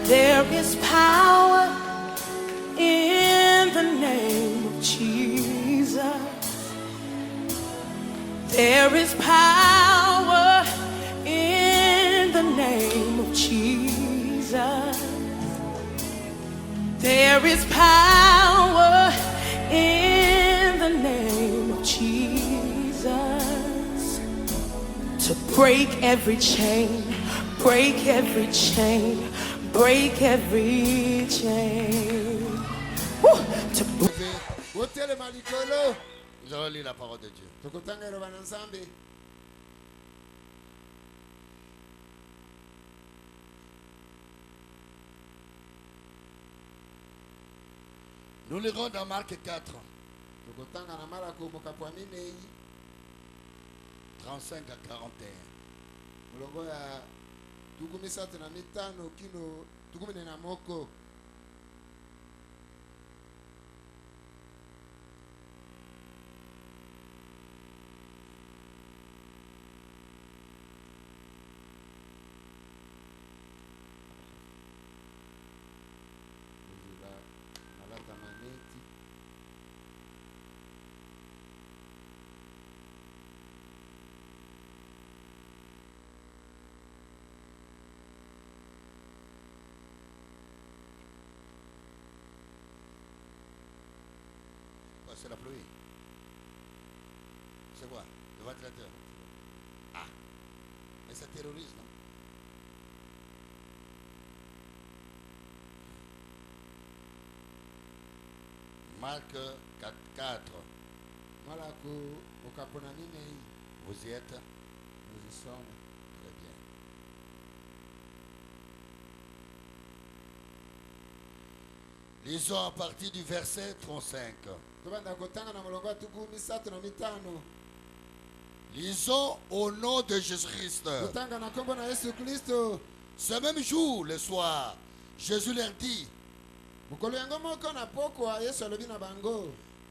There is power in the name of Jesus. There is power in the name of Jesus. There is power in the name of Jesus to break every chain, break every chain, break every chain. Woo! To je relis la parole de Dieu. Nous lirons dans Marc 4, 35 à 41. C'est la pluie. C'est quoi? Le ventilateur. Ah, mais ça terrorise, non? Marc 4. Vous y êtes? Nous y sommes. Très bien. Lisons à partir du verset 35. Lisons au nom de Jésus-Christ. Ce même jour, le soir, Jésus leur dit: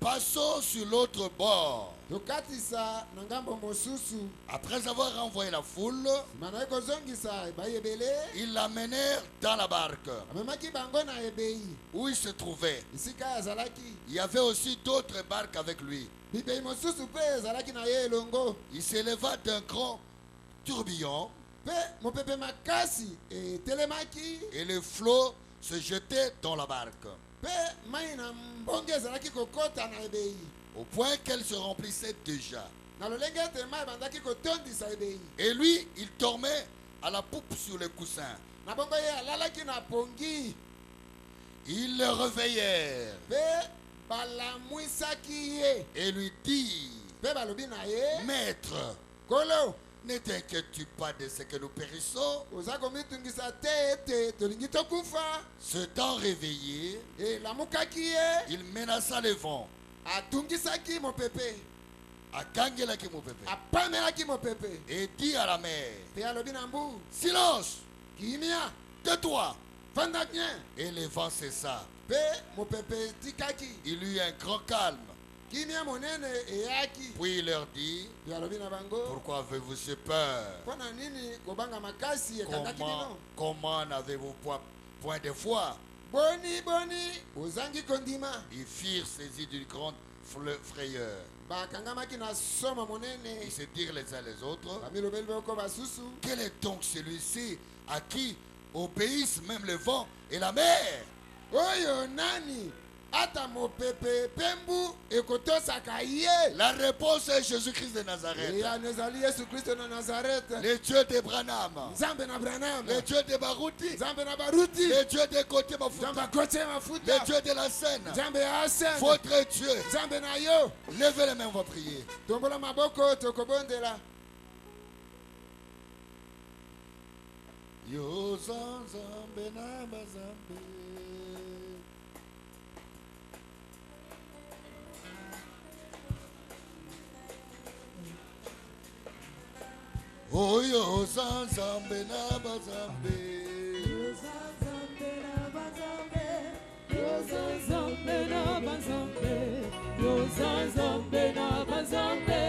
passons sur l'autre bord. Après avoir renvoyé la foule, ils l'amenèrent dans la barque où il se trouvait. Il y avait aussi d'autres barques avec lui. Il s'éleva d'un grand tourbillon et le flot se jetait dans la barque au point qu'elle se remplissait déjà. Et lui, il dormait à la poupe sur le coussin. Ils le réveillèrent et lui dirent: Maître, ne t'inquiètes-tu pas de ce que nous périssons? Se temps réveillé, il menaça le vent. Et dit à la mer: silence, tais-toi. Et le vent cessa. Il eut un grand calme. Puis il leur dit: pourquoi avez-vous si peur? Comment n'avez-vous point de foi? Ils firent saisis d'une grande frayeur. Ils se dirent les uns les autres: quel est donc celui-ci à qui obéissent même le vent et la mer? La réponse est Jésus-Christ de Nazareth. Le Dieu d'Abraham, le Dieu de Baruti, le Dieu de Côté Mafuta, le Dieu de la Seine, votre Dieu. Levez les mains, on va prier. Yo Zambe na bazambe. Oh yo Zambe na bazambe. Yo Zambe na bazambe. Yo Zambe na bazambe. Yo Zambe na bazambe.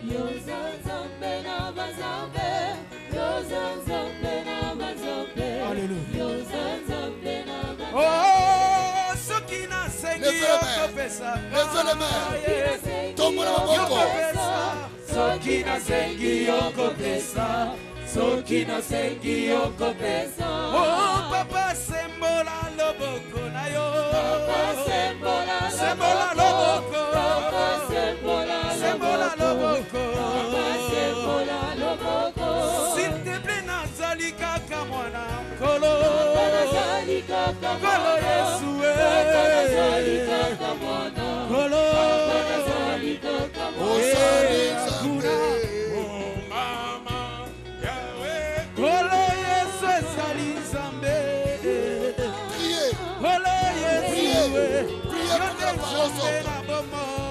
Yo Zambe na bazambe. Yo Zambe Levez les mains. Tombons la maboko. Sokina sengi okopesa. Sokina sengi okopesa. Oh papa sembola loboko na yo. Papa sembola loboko. Papa sembola loboko. Papa sembola loboko. S'il te plaît nazali kaka mwana nkolo. Nazali kaka Nkolo Yesue. Nazali kaka mwana. Nkolo. Nazali kaka Osali Nkolo Yesu ezali Nzambe. Priez. Nkolo Yesu. Priez pour que la parole sorte.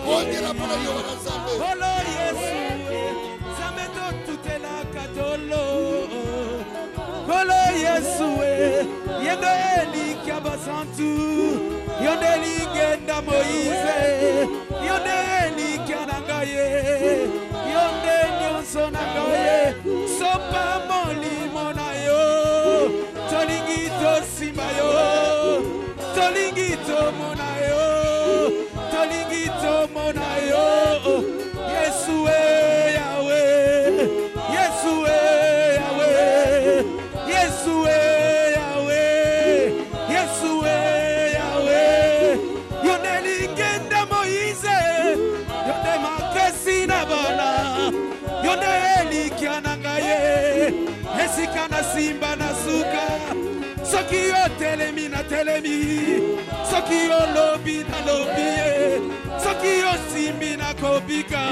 Rendez la parole à Nzambe. Nkolo Yesu. Nzambe totutela katolo. Nkolo Yesu. Yendo elika basantu. Yonde ligenda Moïse. Yonde elika nangaye. Yonde nyonso nangaye. Sopa molimo na yo. Tolingi tosimba yo. Tolingi tomona yo. Tolingi tomona yo. Yesu Yahweh. Yesu Yahweh. Yesu Yahweh. Yesu Yahweh. Yonde ligenda Moïse. Yonde makesi na bana. Yonde elikia nangaye. Esika na simba na suka. Soki yo telemi na telemi. Soki yo lobi na lobi. Soki yo simbi na kobika.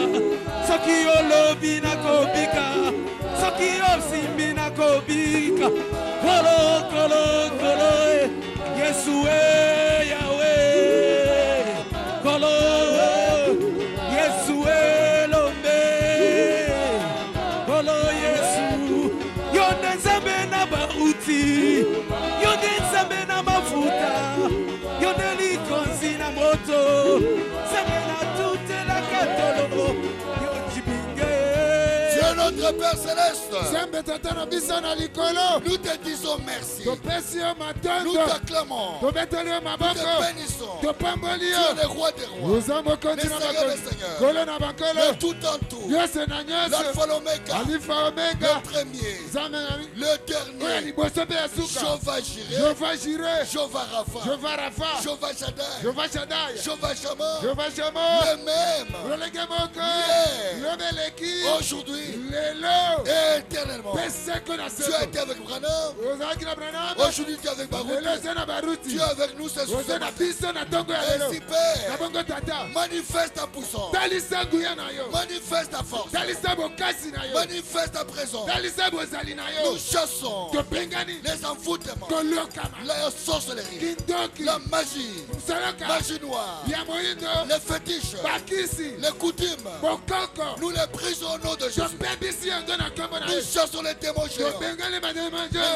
Soki yo lobi na kobika. Soki yo simbi na kobika. Kolo kolo kolo. Yesu Yahweh. Kolo Yesu Lombe. Kolo Yesu. Yonde Nzambe na bauti. Yonde Nzambe na mafuta. Yonde likonzi na moto. Nzambe na toute la katolo. Yonjibinge. Dieu notre Père Céleste. Nous Nous te disons merci. Nous t'acclamons. t'acclamons. Nous te bénissons. Tu es le roi des rois. Le Seigneur des seigneurs. Le tout en tout. L'alpha l'oméga. Le premier. Le dernier. Jéhovah Jireh. Jéhovah Rapha. Jéhovah Shaddai. Jéhovah Shammah. Le même. Hier. Aujourd'hui. Et éternellement. Tu as été avec Branham. Aujourd'hui tu es avec Baruti. Tu es avec nous ce soir. Ainsi Père. Manifeste ta puissance. Manifeste ta force. Manifeste ta présence. Nous chassons les envoûtements, la sorcellerie, la magie, magie noire, les fétiches, les coutumes. Nous les brisons au nom de Jésus. Nous chassons les démons géants,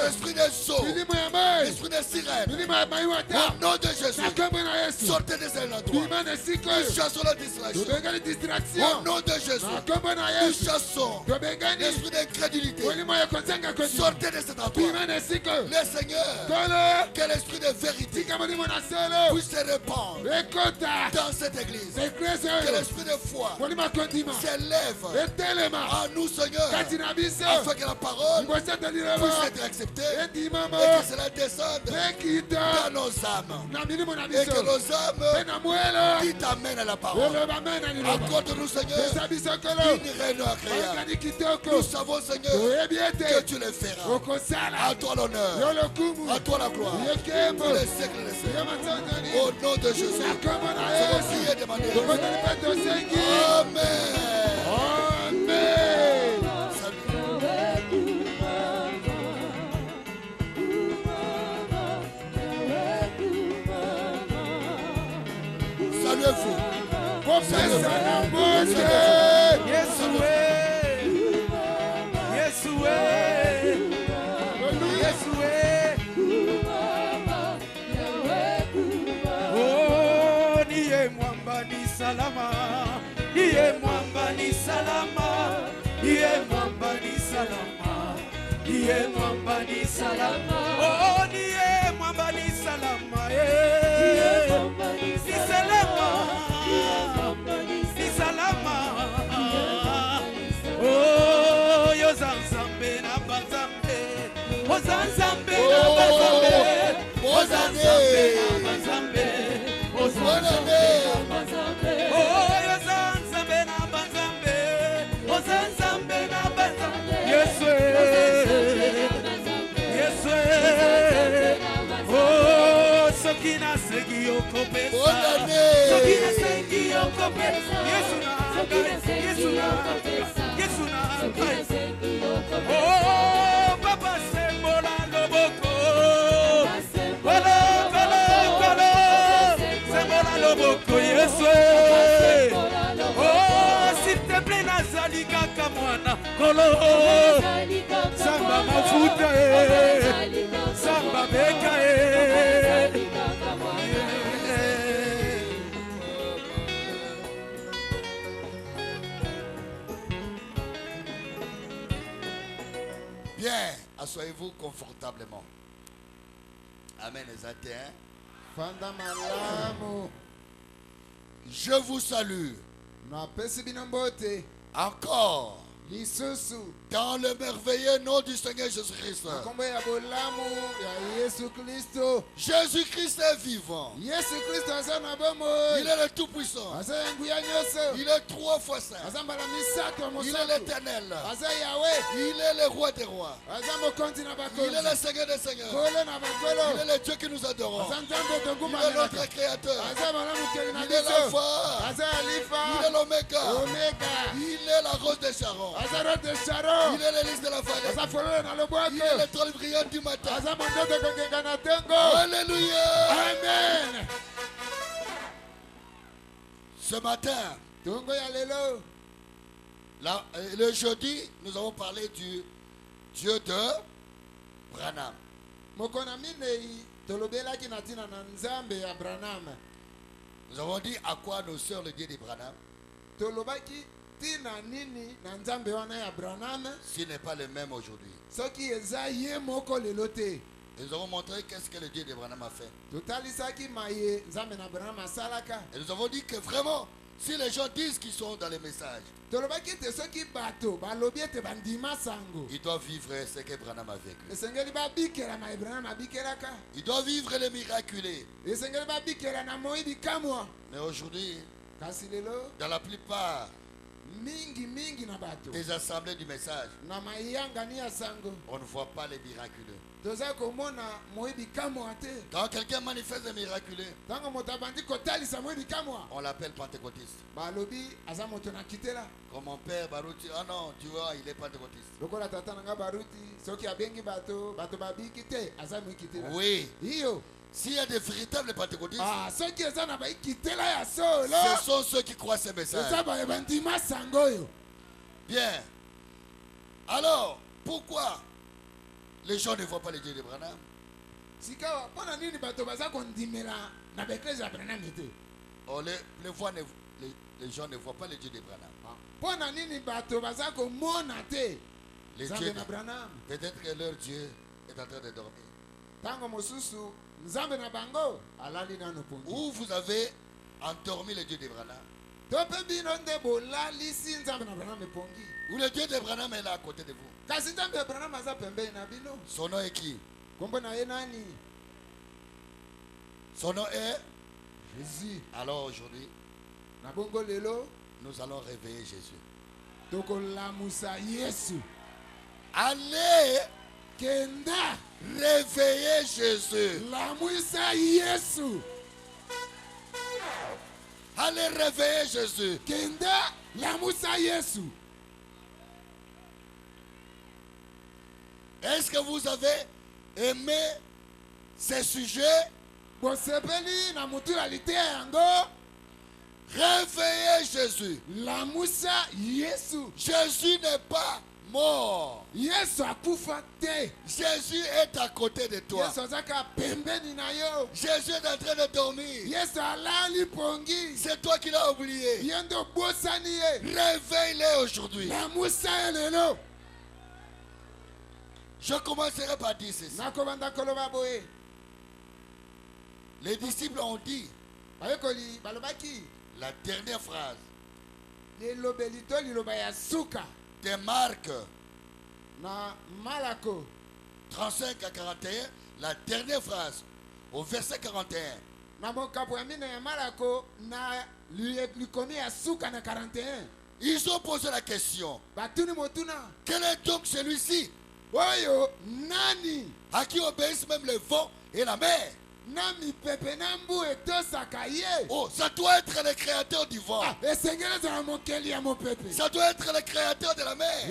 l'esprit des eaux, l'esprit des sirènes. Au nom de Jésus, sortez des ailes endroits. Nous chassons la distraction. Au nom de Jésus, nous chassons l'esprit d'incrédulité. Sortez de cet endroit. Le Seigneur, que l'esprit de vérité puisse se répandre dans cette église. Que l'esprit de foi s'élève à nous, Seigneur, afin que la parole puisse être acceptée et que cela descende dans nos âmes. Et que nos âmes qui t'amènent à la parole. Accorde-nous, Seigneur, une réunion agréable. Nous savons, Seigneur, que tu le feras. À toi l'honneur, à toi la gloire, pour les siècles des siècles. Au nom de Jésus, c'est prié et demandé. Amen. Saluez-vous. Salama, iye mwamba ni salama, iye mwamba ni salama, iye niye mwamba ni salama. Oh, niye mwamba ni salama. Ni salama. Ni salama. Oh, yo zanzambe na banzambe. O zanzambe na banzambe. O zanzambe na banzambe. O zanzambe na banzambe. Oh, yo zanzambe na banzambe. O zanzambe na banzambe. Yes, yes, oh, sokina segi okopesa. Sokina segi okopesa. Yesuna, Yesuna, Yesuna. Oh, Papa sembola loboko. Kolo, kolo, kolo. Sembola loboko, Yesu. Oh, s'il te plaît, nazali kaka mwana. Kolo. Samba mafuta Samba beka Bien, asseyez-vous confortablement. Amen, les je vous salue. Encore. Dans le merveilleux nom du Seigneur Jésus-Christ. Jésus-Christ est vivant. Il est le Tout-Puissant. Il est 3 fois saint. Il est l'Éternel. Il est le Roi des Rois. Il est le Seigneur des Seigneurs. Il est le Dieu que nous adorons. Il est notre Créateur. Il est l'Alpha. Il est l'Oméga. Il est la rose de Sharon. Il est l'hélice de la vallée. Il est l'étoile brillante du matin. Alléluia. Amen. Ce matin, le jeudi, nous avons parlé du Dieu de Branham. Nous avons dit à quoi nous sert le Dieu de Branham. S'il n'est pas le même aujourd'hui. Et nous avons montré qu'est-ce que le Dieu de Branham a fait. Et nous avons dit que vraiment, si les gens disent qu'ils sont dans les messages, ils doivent vivre ce que Branham a vécu. Ils doivent vivre les miraculés. Mais aujourd'hui, dans la plupart des assemblées du message, on ne voit pas les miraculeux. Quand quelqu'un manifeste des miraculeux, on l'appelle pentecôtiste. Comme mon père Baruti, oh non, tu vois, il est pentecôtiste. Oui. S'il y a des véritables pentecôtistes, ce sont ceux qui croient ces messages. Bien. Alors, pourquoi les gens ne voient pas le Dieu de Branham? Oh, les gens ne voient pas le Dieu de Branham. Peut-être que leur Dieu est en train de dormir. Ou vous avez endormi le Dieu de Branham. Ou le Dieu de Branham est là à côté de vous. Son nom est qui? Son nom est Jésus. Alors aujourd'hui, nous allons réveiller Jésus. Allez réveiller Jésus. Allez réveiller Jésus. Est-ce que vous avez aimé ces sujets? Réveillez Jésus. Jésus n'est pas mort. Jésus est à côté de toi. Jésus est en train de dormir. C'est toi qui l'as oublié. Réveille-le aujourd'hui. Je commencerai par dire ceci. Les disciples ont dit la dernière phrase de Marc 35 à 41, la dernière phrase au verset 41. Ils ont posé la question. Quel est donc celui-ci à qui obéissent même le vent et la mer? Oh, ça doit être le créateur du vent. Ça doit être le créateur de la mer.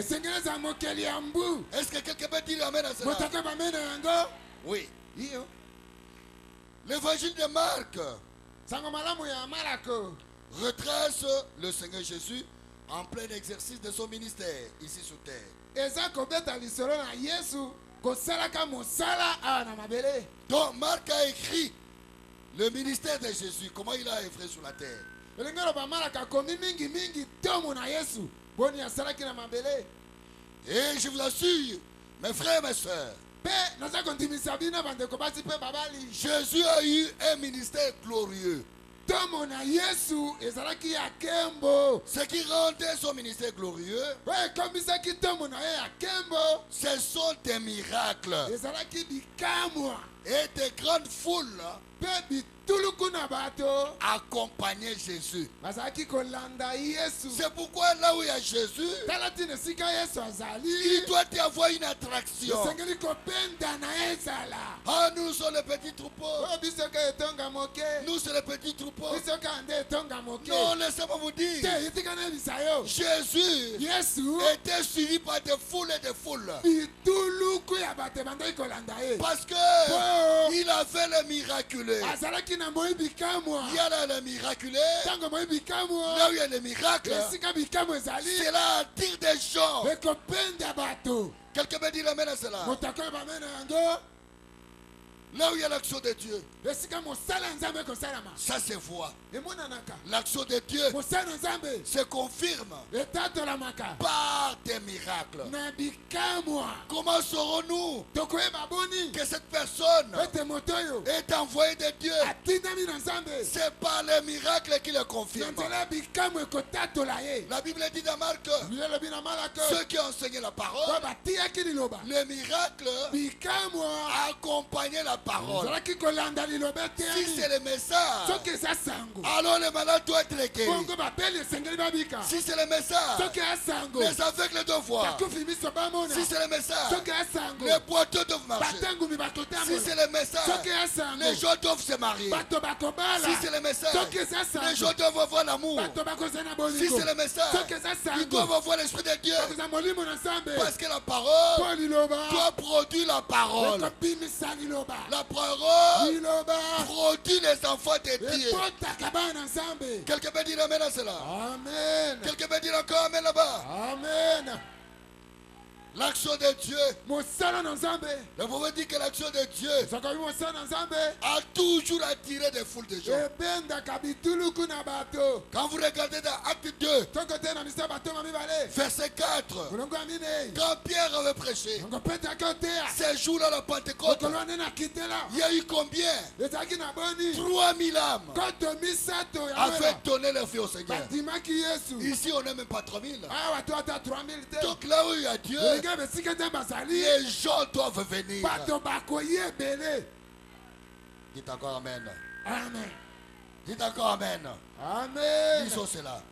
Est-ce que quelqu'un peut dire amen à cela? Oui. L'évangile de Marc retrace le Seigneur Jésus en plein exercice de son ministère ici sur terre. Donc Marc a écrit le ministère de Jésus, comment il a œuvré sur la terre. Et je vous assure, mes frères et mes sœurs, Jésus a eu un ministère glorieux. Ce qui rendait son ministère glorieux, ce sont des miracles et des grandes foules accompagnaient Jésus. C'est pourquoi là où il y a Jésus, il doit y avoir une attraction. Ah, nous sommes les petits troupeaux. Nous sommes les petits troupeaux. Non, laissez-moi vous dire, Jésus était suivi par des foules et des foules. Parce que il a fait le miraculé. Il y a là le miraculé. Là où il y a le miracle, cela attire des gens. Quelqu'un peut dire amen à cela. Là où il y a l'action de Dieu, ça se voit. L'action de Dieu se confirme par des miracles. Comment saurons-nous que cette personne est envoyée de Dieu? C'est par les miracles qui le confirment. La Bible dit dans Marc, ceux qui ont enseigné la parole, les miracles accompagnaient la parole. Si c'est le message, alors les malades doivent être guéris. Si c'est le message, les aveugles doivent voir. Si c'est le message, les boiteux doivent marcher. Si c'est le message, les gens doivent se marier. Si c'est le message, les gens doivent avoir l'amour. Si c'est le message, ils doivent avoir l'esprit de Dieu. Parce que la parole doit produire la parole. La parole produit les enfants de Dieu. Quelqu'un peut dire amen à cela? Amen. Quelqu'un peut dire encore amen là-bas? Amen. L'action de Dieu. Vous pouvez dire que l'action de Dieu a toujours attiré des foules de gens. Quand vous regardez dans Acte 2, verset 4, quand Pierre avait prêché, ces jours-là, la Pentecôte, il y a eu combien? 3000 âmes avaient donné leur vie au Seigneur. Ici, on n'est même pas 3000. Donc là où il y a Dieu, les gens doivent venir. Dites encore amen. Amen. Dites encore amen. Amen. Disons cela.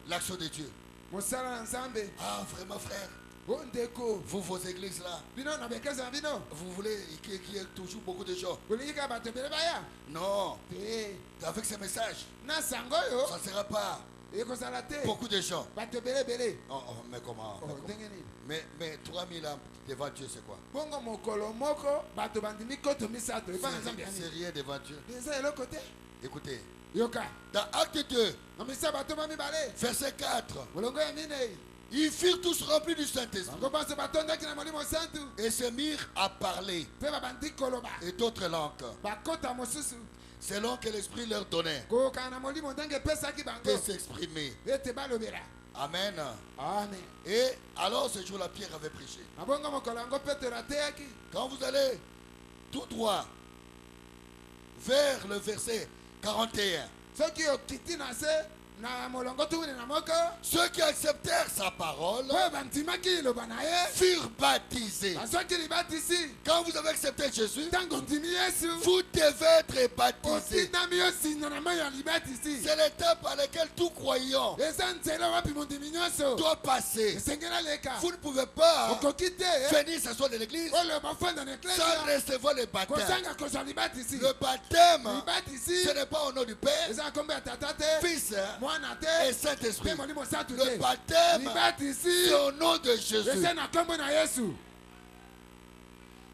L'action de Dieu. Ah, vraiment frère, vous, vos églises là, vous voulez qu'il y ait toujours beaucoup de gens? Non. Avec ces messages, ça ne sera pas beaucoup de gens. Oh, mais comment? Mais 3000 âmes devant Dieu, c'est quoi? C'est rien devant Dieu. Écoutez, dans Acte 2, verset 4, ils furent tous remplis du Saint-Esprit et se mirent à parler et d'autres langues, selon que l'Esprit leur donnait de s'exprimer. Amen. Amen. Et alors ce jour-là, Pierre avait prêché. Quand vous allez tout droit vers le verset 41, ceux qui acceptèrent sa parole furent baptisés. Quand vous avez accepté Jésus, vous devez être baptisés. C'est l'étape à laquelle tout croyant doit passer. Vous ne pouvez pas venir s'asseoir de l'église sans recevoir le baptême. Le baptême, ce n'est pas au nom du Père, Fils et Saint-Esprit. Le baptême, c'est au nom de Jésus.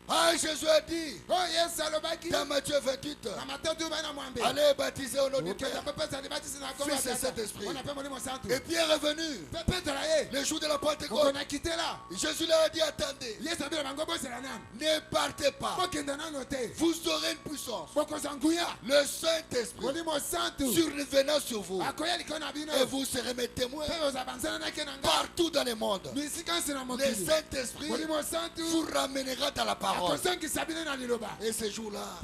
Ah, Jésus a dit dans Matthieu 28, allez baptiser au nom du Père, Fils et Saint-Esprit. Et Pierre est venu le jour de la Pentecôte. Jésus leur a dit, attendez, ne partez pas, vous aurez une puissance, le Saint-Esprit survenant sur vous, et vous serez mes témoins partout dans le monde. Le Saint-Esprit vous ramènera dans la parole. Et ce jour-là,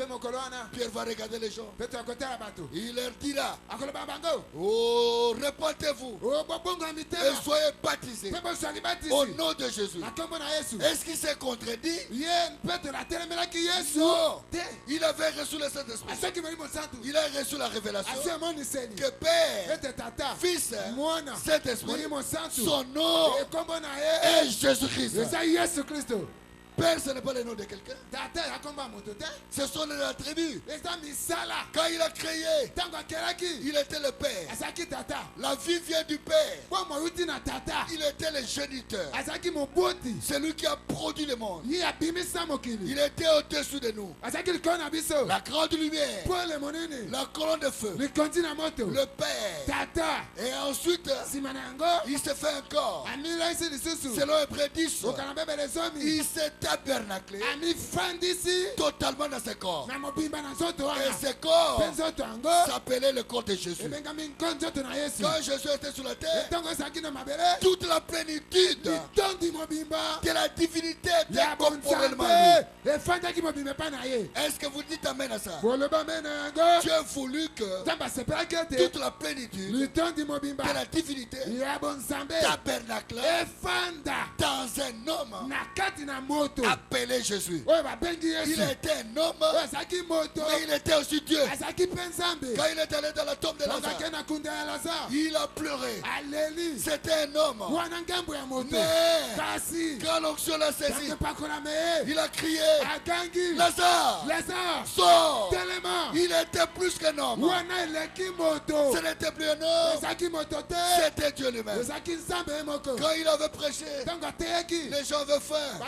Pierre va regarder les gens. Il leur dira, oh, répandez-vous et soyez baptisés au nom de Jésus. Est-ce qu'il s'est contredit? Non. Il avait reçu le Saint-Esprit. Il a reçu la révélation que Père, Fils, Saint-Esprit, son nom est Jésus-Christ. Père, ce n'est pas le nom de quelqu'un. Ce sont les attributs. Quand il a créé, il était le Père. La vie vient du Père. Il était le géniteur. C'est lui qui a produit le monde. Il était au-dessus de nous. La grande lumière. La colonne de feu. Le Père. Et ensuite, il s'est fait un corps. Selon Hébreux 10, il s'est tabernaclé totalement dans ce corps. Et ce corps s'appelait le corps de Jésus. Quand Jésus était sur la terre, toute la plénitude de la divinité était corporellement lui. Est-ce que vous dites amen à ça? Dieu a voulu que toute la plénitude de la divinité tabernaclée dans un homme appelé Jésus. Il était un homme, mais il était aussi Dieu. Quand il est allé dans la tombe de Lazare, il a pleuré. C'était un homme. Mais quand l'onction l'a saisi, il a crié, Lazare, sors. Il était plus qu'un homme. Ce n'était plus un homme, c'était Dieu lui-même. Quand il avait prêché, les gens avaient faim.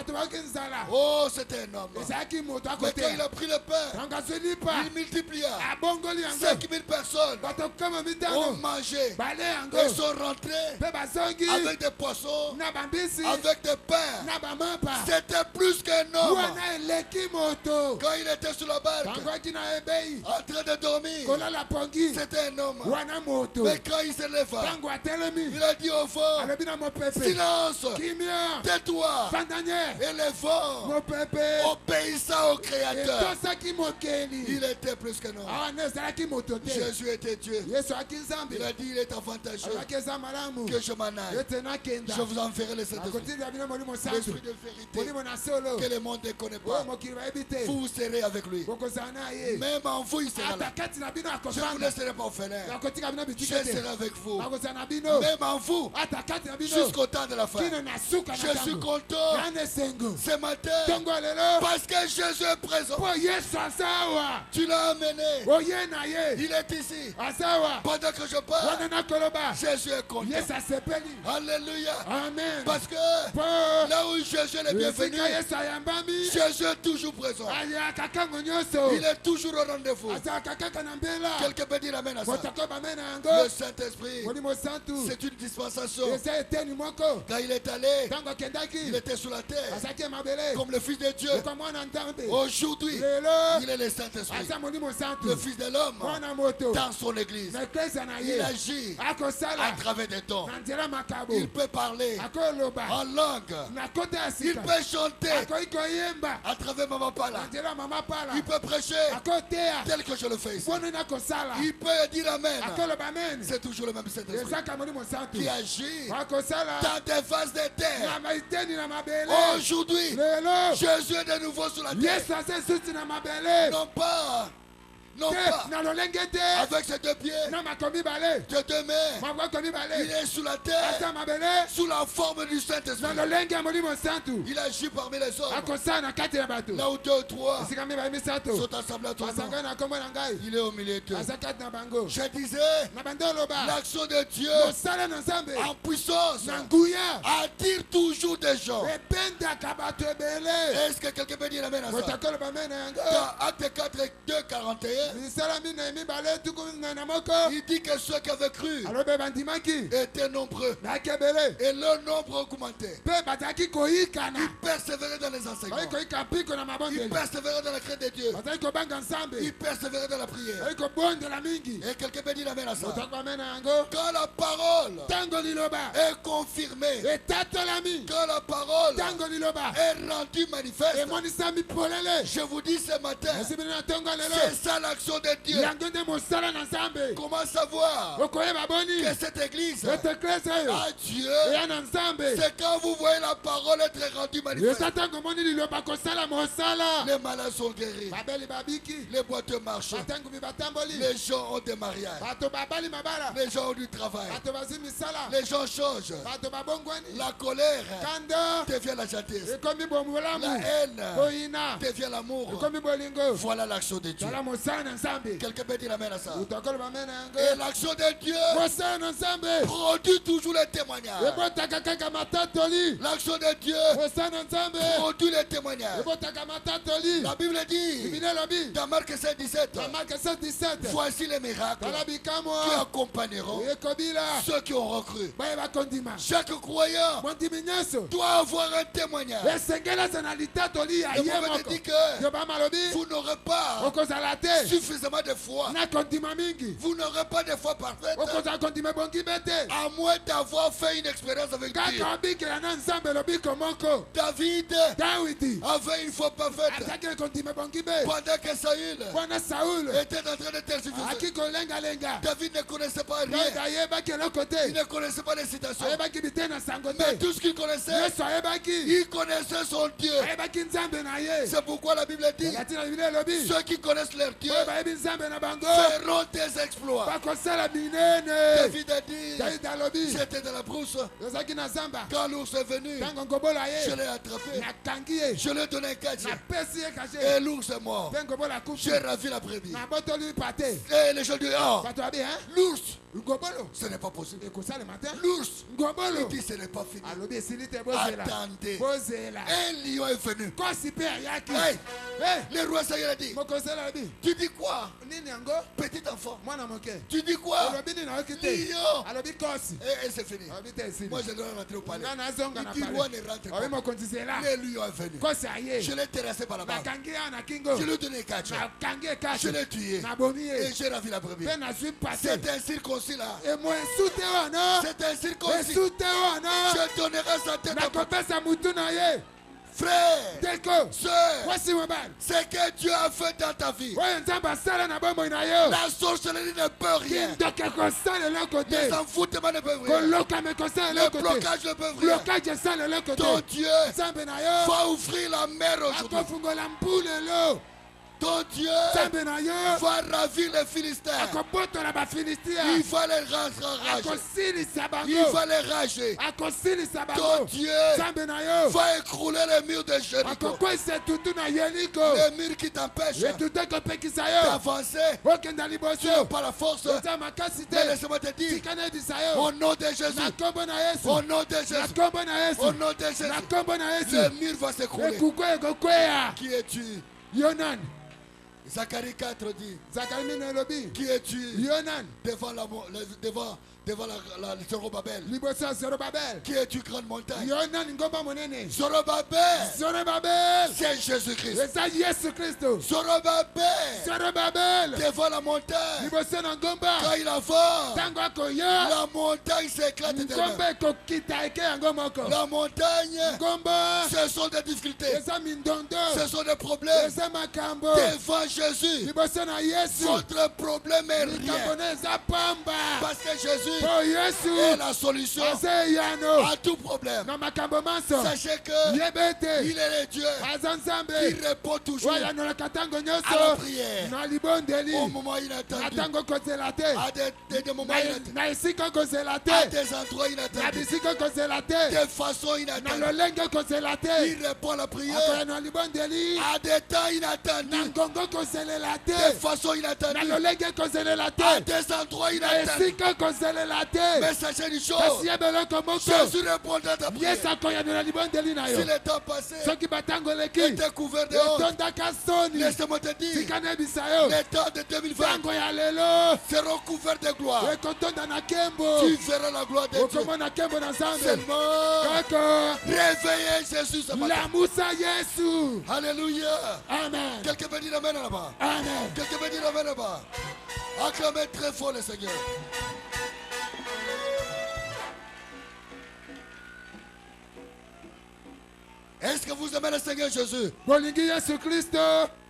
Oh, c'était un homme. Mais quand il a pris le pain, il multiplia. 5000 personnes ont mangé et sont rentrés avec des poissons, avec des pains. C'était plus qu'un homme. Quand il était sur la barque, en train de dormir, c'était un homme. Mais quand il se leva, il a dit au vent, silence, tais-toi. Et le vent, obéissant au Créateur, il était plus qu'un homme. Jésus était Dieu. Il a dit, il est avantageux que je m'en aille. Je vous enverrai le Saint-Esprit, l'Esprit de vérité, que le monde ne connaît pas. Vous serez avec lui. Même en vous, il sera là. Je ne vous laisserai pas orphelin. Je serai avec vous. Même en vous, jusqu'au temps de la fin. Je suis content ce matin parce que Jésus est présent. Tu l'as amené. Il est ici. Pendant que je parle, Jésus est content. Alléluia. Amen. Parce que là où Jésus est le bienvenu, Jésus est toujours présent. Il est toujours au rendez-vous. Quelqu'un peut dire amen à ça. Le Saint-Esprit, c'est une dispensation. Quand il est allé, il était sur la terre comme le Fils de Dieu. Aujourd'hui, il est le Saint-Esprit, le Fils de l'homme dans son église. Il agit à travers des dons. Il peut parler en langue. Il peut chanter à travers Maman Pala. Il peut prêcher tel que je le fais ici. Il peut dire Amen. C'est toujours le même Saint-Esprit qui agit dans des vases de terre. Aujourd'hui, Jésus est de nouveau sur la terre. Non pas avec ses deux pieds, de deux mains. Il est sous la terre, sous la forme du Saint-Esprit. Il agit parmi les hommes. Là où deux ou trois sont assemblés à ton nom, il est au milieu d'eux. Je disais, l'action de Dieu en puissance attire toujours des gens. Est-ce que quelqu'un peut dire amen à ça? Dans Acte 4, 2, 41, il dit que ceux qui avaient cru étaient nombreux et leur nombre augmentait. Ils persévéraient dans les enseignements. Ils persévéraient dans la crainte de Dieu. Ils persévéraient dans la prière. Et quelqu'un peut dire amen à ça. Quand la parole est confirmée, quand la parole est rendue manifeste, je vous dis ce matin, c'est ça l'action de Dieu. Comment savoir que cette église a Dieu? C'est quand vous voyez la parole être rendue manifeste. Les malades sont guéris. Les boiteux marchent. Les gens ont des mariages. Les gens ont du travail. Les gens changent. La colère devient la gentillesse. La haine devient l'amour. Voilà l'action de Dieu. Quelqu'un peut dire amen à ça. Et l'action de Dieu produit toujours les témoignages. L'action de Dieu produit les témoignages. La Bible dit dans Marc 7, 17, voici les miracles qui accompagneront ceux qui auront cru. Chaque croyant doit avoir un témoignage. Le prophète dit que vous n'aurez pas suffisamment de foi. Vous n'aurez pas de foi parfaite à moins d'avoir fait une expérience avec Dieu. David avait une foi parfaite pendant que Saül était en train de tergiverser. David ne connaissait pas rien. Il ne connaissait pas les citations. Mais tout ce qu'il connaissait, il connaissait son Dieu. C'est pourquoi la Bible dit ceux qui connaissent leur Dieu feront des exploits. David a dit j'étais dans la brousse. Quand l'ours est venu, je l'ai attrapé. Je lui ai donné un casier. Et l'ours est mort. J'ai ravi la brebis. Et les gens disent oh, l'ours, ce n'est pas possible. L'ours, il dit ce n'est pas fini. Attendez. Un lion est venu. Hey, le roi Saïd a dit tu dis quoi? Petit enfant. Tu dis quoi? Lion. Et c'est fini. Moi je dois rentrer au palais. Il dit roi ne rentre pas. Le lion est venu. Je l'ai terrassé par la barre. Je lui ai donné 4 jours. Je l'ai tué. Et j'ai ravi la brebis. C'est un circoncis là. C'est un circoncis. Je donnerai sa tête à mon frère, soeur, ce que Dieu a fait dans ta vie. La sorcellerie ne peut rien. Les envoûtements ne peuvent rien. Le blocage ne peut rien. Ton Dieu va ouvrir la mer aujourd'hui. Ton Dieu va ravir les Philistins. Il va les rager. Il va les rager. Ton Dieu va écrouler les murs de Jéricho. Les murs qui t'empêchent d'avancer. Tu n'as pas la force. Mais laisse-moi te dire, au nom de Jésus, au nom de Jésus, au nom de Jésus, le mur va s'écrouler. Qui es-tu? Zacharie 4 dit. Zacharie minelobi. Qui es-tu Yonan. devant le Zorobabel? Libosa Zorobabel. Qui es-tu grande montagne? Yonan ngomba monene. Zorobabel. Zorobabel. C'est Jésus-Christ. C'est ça Yesu Christo. Zorobabel. Zorobabel. Devant la montagne. Libosa ngomba. Quand il avance, Tango koyo. la montagne s'éclate de Ngombe kokita eke ngomoko. la montagne, Ngomba. ce sont des difficultés. Eza mindondo. Ce sont des problèmes. Eza makambo. Devant Jésus, Libosa na Yesu. votre problème est rien. Likambo eza pamba. Parce que Jésus Oh Yesu. est la solution Ase yano. à tout problème. Na makambo manso. Sachez que Yebete. il est le Dieu Azanzambe. qui répond toujours Waya no katango à la nyoso. prière Na libondeli. au moment inattendu, Atango kozela te. à des moments inattendus, Na esika kozela à te. des endroits Na inattendus, bisika kozela te. de façon Na inattendue. lolenge kozela te. Il répond à la Akoya prière na libondeli. à des temps Na inattendus, ngongo kozelela de te. façon Na inattendue, lolenge kozelela à te. des endroits Na inattendus. esika kozelela te. Mais sachez une Kasi chose, yebeloko moko. Jésus répondra à ta prière. Yesu akoya na libondeli na Si yo. le temps passé Soki batango leki. était couvert de honte, Etondaka soni. laisse-moi te dire, Tika nebisa yo. les temps de 2020 Tango ya lelo. seront couverts de gloire. Ekotonda na kembo. Tu verras la gloire de Dieu. Okomona kembo na Nzambe. Seulement, Kaka. réveillez Jésus ce matin. Lamusa Yesu. Alléluia. Amen. Quelqu'un peut dire amen là-bas. Amen. Quelqu'un peut dire amen là-bas. Acclamez très fort le Seigneur. Est-ce que vous aimez le Seigneur Jésus? Bolingi Yesu Kristo.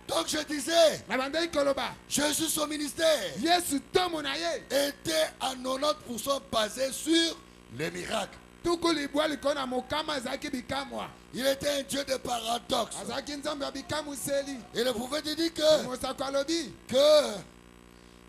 Donc je disais, Nabandai koloba. Jésus, son ministère Yesu tomo na ye. était à 90% basé sur les miracles. Tuku libwa likona mokama ezaki bikamwa. Il était un Dieu de paradoxe. Azaki Nzambe ya bikamu seli. Et le prophète dit que Mosako alobi.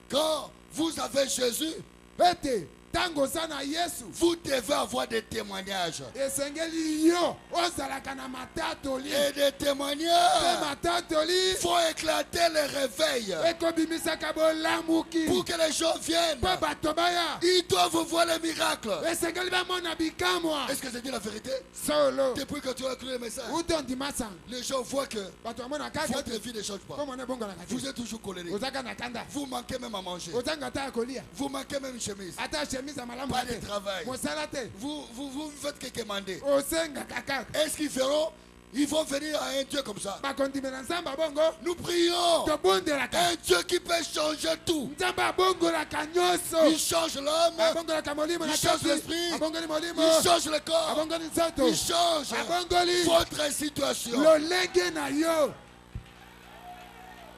quand vous avez Jésus, Ete. Tango sana Yesu. vous devez avoir des témoignages. Esengeli yo. Ozalaka na matatoli. Et des témoignages Matatoli. font éclater le réveil. Ekobimisaka bolamuki. Pour que les gens viennent, Po bato baya. ils doivent voir les miracles. Esengeli bamona bikamwa. Est-ce que c'est dit la vérité? Solo. Depuis que tu as cru le message, Utondi masang. les gens voient que Bato amona kaka. votre vie ne change pas. Komo ne bongo na kati. Vous êtes toujours colérique. Ozaka na kanda. Vous manquez même à manger. Ozanga ta kolia. Vous manquez même une chemise. Ata chemise ya malamu Pas te. de travail. Mosala te. Vous ne faites que commander. Osenga kaka. Est-ce qu'ils feront? Ils vont venir à un Dieu comme ça. Bakondimela Nzamba bongo. Nous prions. Tobondelaka. Un Dieu qui peut changer tout. Nzamba abongolaka nyonso. Il change l'homme. Abongolaka molimo na Il change kati. l'esprit. Abongoli molimo. Il change le corps. Abongoli nzoto. Il change Abongoli. votre situation. Lolenge na yo.